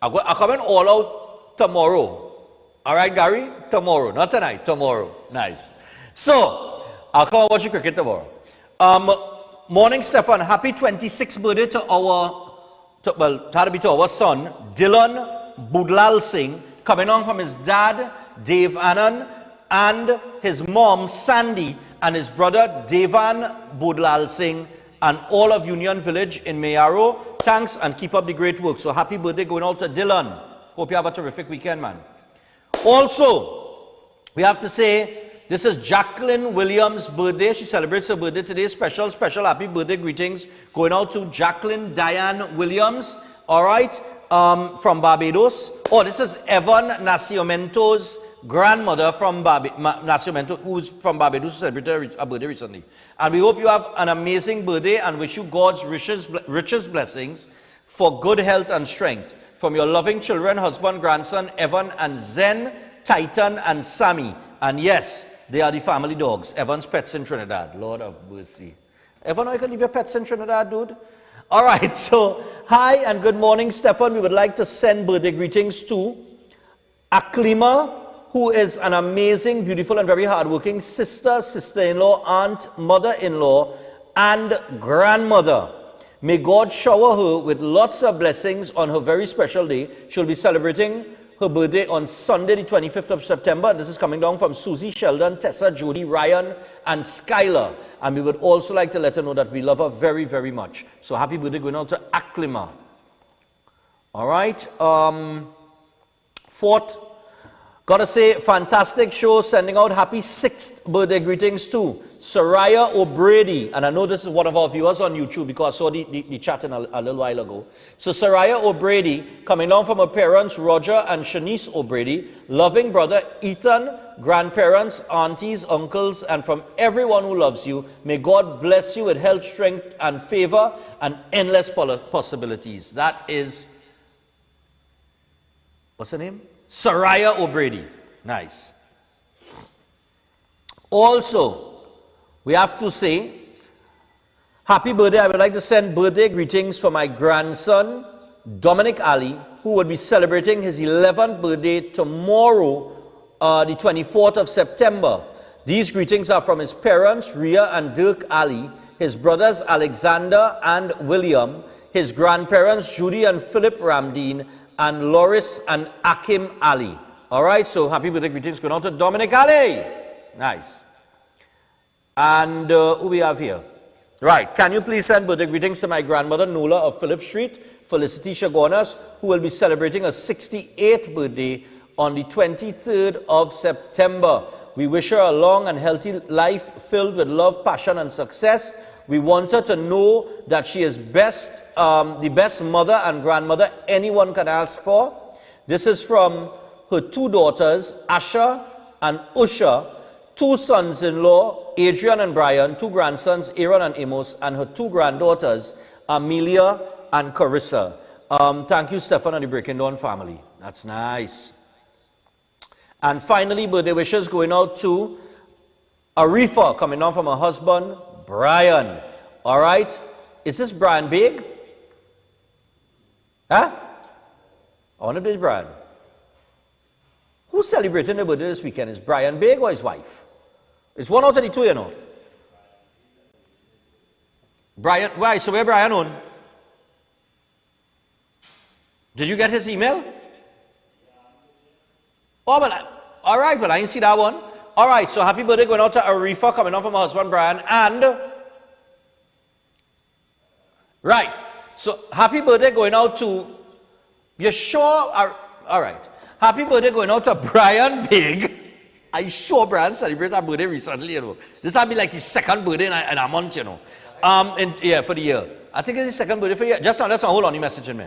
I'll come in all out tomorrow. All right, Gary? Tomorrow. Not tonight. Tomorrow. Nice. So, I'll come and watch the cricket tomorrow. Morning, Stephan. Happy 26th birthday to our son, Dylan Budlal Singh, coming on from his dad, Dave Anand, and his mom, Sandy, and his brother, Devan Budlal Singh, and all of Union Village in Mayaro. Thanks and keep up the great work. So happy birthday going out to Dylan. Hope you have a terrific weekend, man. Also, we have to say, this is Jacqueline Williams' birthday. She celebrates her birthday today. Special happy birthday greetings going out to Jacqueline Diane Williams. All right, from Barbados. Oh, this is Evan Nascimento's grandmother from Nascimento, who's from Barbados, who celebrated a birthday recently. And we hope you have an amazing birthday and wish you God's richest blessings for good health and strength from your loving children, husband, grandson, Evan and Zen, Titan and Sammy. And yes, they are the family dogs. Evan's pets in Trinidad. Lord of mercy. Evan, you can leave your pets in Trinidad, dude? All right, so hi and good morning, Stephan. We would like to send birthday greetings to Aklima, who is an amazing, beautiful, and very hardworking sister, sister-in-law, aunt, mother-in-law, and grandmother. May God shower her with lots of blessings on her very special day. She'll be celebrating her birthday on Sunday, the 25th of September. This is coming down from Susie, Sheldon, Tessa, Jody, Ryan, and Skylar. And we would also like to let her know that we love her very, very much. So happy birthday going out to Aklima. All right. Fourth, gotta say, fantastic show, sending out happy 6th birthday greetings to Soraya O'Brady. And I know this is one of our viewers on YouTube because I saw the chat a little while ago. So Soraya O'Brady, coming down from her parents, Roger and Shanice O'Brady, loving brother Ethan, grandparents, aunties, uncles, and from everyone who loves you, may God bless you with health, strength, and favor, and endless possibilities. That is, what's her name? Soraya O'Brady. Nice. Also, we have to say, happy birthday. I would like to send birthday greetings for my grandson, Dominic Ali, who will be celebrating his 11th birthday tomorrow, the 24th of September. These greetings are from his parents, Ria and Dirk Ali, his brothers Alexander and William, his grandparents, Judy and Philip Ramdeen, and Loris and Akim Ali. All right, so happy birthday greetings going out to Dominic Ali. Nice. And who we have here? Right, can you please send birthday greetings to my grandmother, Nola of Phillip Street, Felicity Shagonas, who will be celebrating her 68th birthday on the 23rd of September. We wish her a long and healthy life filled with love, passion, and success. We want her to know that she is the best mother and grandmother anyone can ask for. This is from her two daughters, Asha and Usha, two sons-in-law, Adrian and Brian, two grandsons, Aaron and Amos, and her two granddaughters, Amelia and Carissa. Thank you, Stephan and the Breaking Dawn family. That's nice. And finally, birthday wishes going out to Arifa, coming down from her husband, Brian. All right. Is this Brian Big? Huh? I wonder if it's Brian. Who's celebrating their birthday this weekend? Is Brian Big or his wife? It's one out of the two, you know. Brian, why? So where Brian on? Did you get his email? Oh, well, all right, well, I didn't see that one. All right, so happy birthday going out to Arifa, coming out from her husband, Brian, and... Right, so happy birthday going out to... You sure? All right. Happy birthday going out to Brian Big. I sure Brian celebrated that birthday recently, you know. This will be like his second birthday in a month, you know. Yeah, for the year. I think it's his second birthday for the year. Just now, hold on, you messaging me.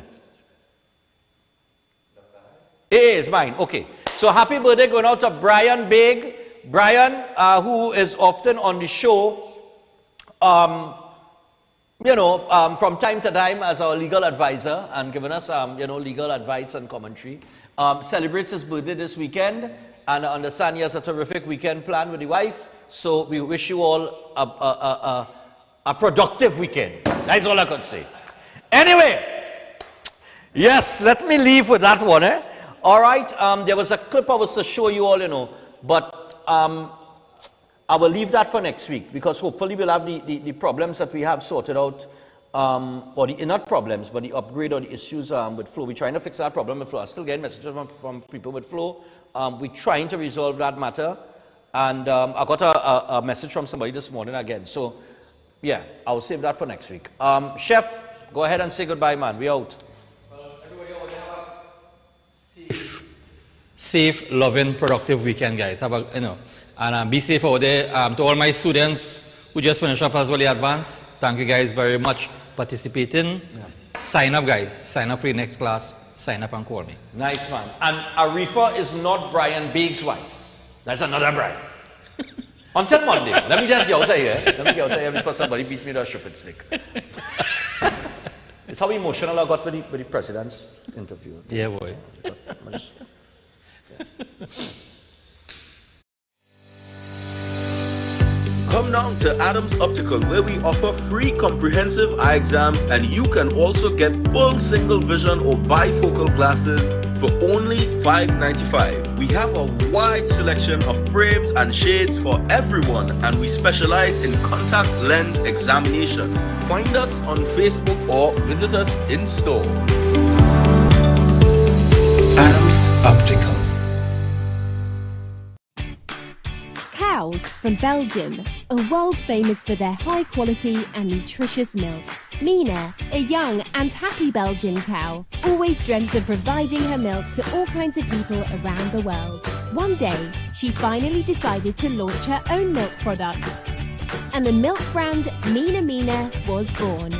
It is mine, okay. So happy birthday going out to Brian Big. Brian, who is often on the show, you know, from time to time as our legal advisor and giving us, you know, legal advice and commentary. Celebrates his birthday this weekend, and I understand he has a terrific weekend planned with the wife. So we wish you all a productive weekend. That's all I could say. Anyway, yes, let me leave with that one, eh? All right, there was a clip I was to show you all, you know, but I will leave that for next week because hopefully we'll have the problems that we have sorted out, or the, not problems, but the upgrade or the issues with Flow. We're trying to fix that problem with Flow. I'm still getting messages from people with Flow. We're trying to resolve that matter, and I got a message from somebody this morning again. So, yeah, I'll save that for next week. Chef, go ahead and say goodbye, man. We're out. Safe, loving, productive weekend, guys. Have a, you know, and be safe out there. To all my students who just finished up as well advanced, thank you guys very much for participating. Yeah. Sign up, guys. Sign up for your next class. Sign up and call me. Nice, man. And Arifa is not Brian Big's wife. That's another Brian. Until Monday. Let me just get out of here. Let me get out of here before somebody beat me to a stupid stick. It's how emotional I got with the president's interview. Yeah, boy. Come down to Adams Optical, where we offer free comprehensive eye exams, and you can also get full single vision or bifocal glasses for only $5.95. We have a wide selection of frames and shades for everyone, and we specialize in contact lens examination. Find us on Facebook or visit us in store. Adams Optical. Cows from Belgium are world famous for their high quality and nutritious milk. Mina, a young and happy Belgian cow, always dreamt of providing her milk to all kinds of people around the world. One day, she finally decided to launch her own milk products, and the milk brand Mina was born.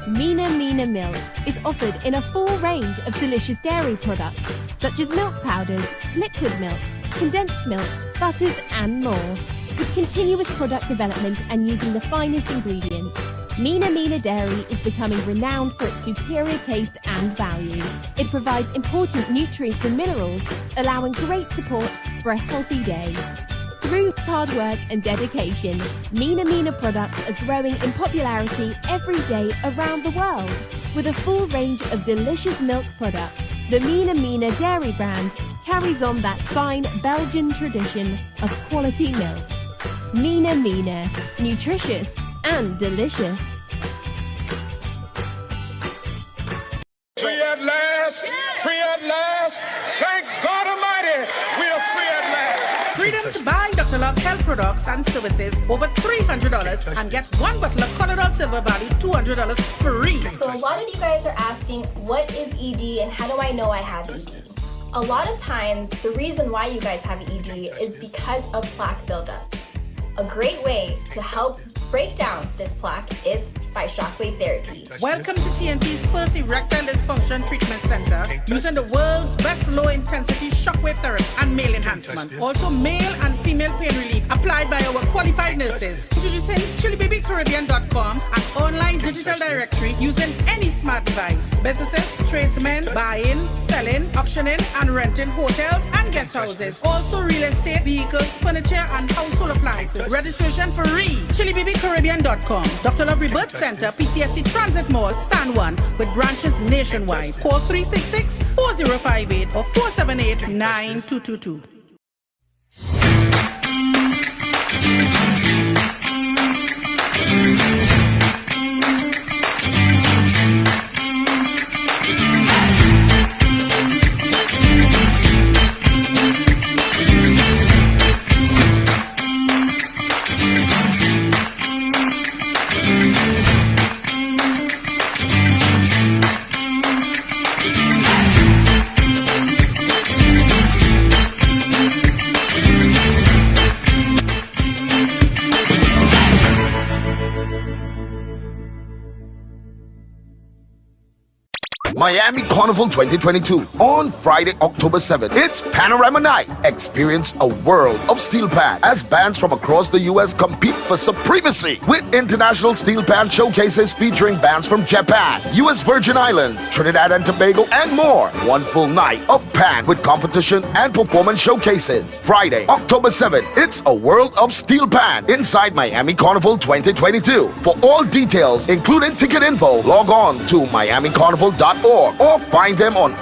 Mina Milk is offered in a full range of delicious dairy products, such as milk powders, liquid milks, condensed milks, butters and more. With continuous product development and using the finest ingredients, Mina Dairy is becoming renowned for its superior taste and value. It provides important nutrients and minerals, allowing great support for a healthy day. Through hard work and dedication, Mina products are growing in popularity every day around the world. With a full range of delicious milk products, the Mina dairy brand carries on that fine Belgian tradition of quality milk. Mina, nutritious and delicious. Free at last, free at last. Thank God Almighty, we are free at last. Freedom to buy Dr. Love health products and services over $300 and get one bottle of Colorado Silver valued $200 free. So a lot of you guys are asking, what is ED and how do I know I have ED? A lot of times, the reason why you guys have ED is because of plaque buildup. A great way to help break down this plaque is by shockwave therapy. Welcome to TNT's first erectile dysfunction treatment center using the world's best low-intensity shockwave therapy and male enhancement. Also male and female pain relief applied by our qualified nurses. Introducing chilibabycaribbean.com, an online digital directory using any smart device. Businesses, tradesmen, buying, selling, auctioning and renting hotels and guest houses. Also real estate, vehicles, furniture and household appliances. Registration free. chilibabycaribbean.com. Dr. Love Rebirth Center, PTSD Transit Mall, San Juan, with branches nationwide. Call 366-4058 or 478-9222. Miami Carnival 2022 on Friday, October 7th. It's Panorama Night. Experience a world of steel pan as bands from across the U.S. compete for supremacy with international steel pan showcases featuring bands from Japan, U.S. Virgin Islands, Trinidad and Tobago, and more. One full night of pan with competition and performance showcases. Friday, October 7th. It's a world of steel pan inside Miami Carnival 2022. For all details, including ticket info, log on to miamicarnival.org or find them on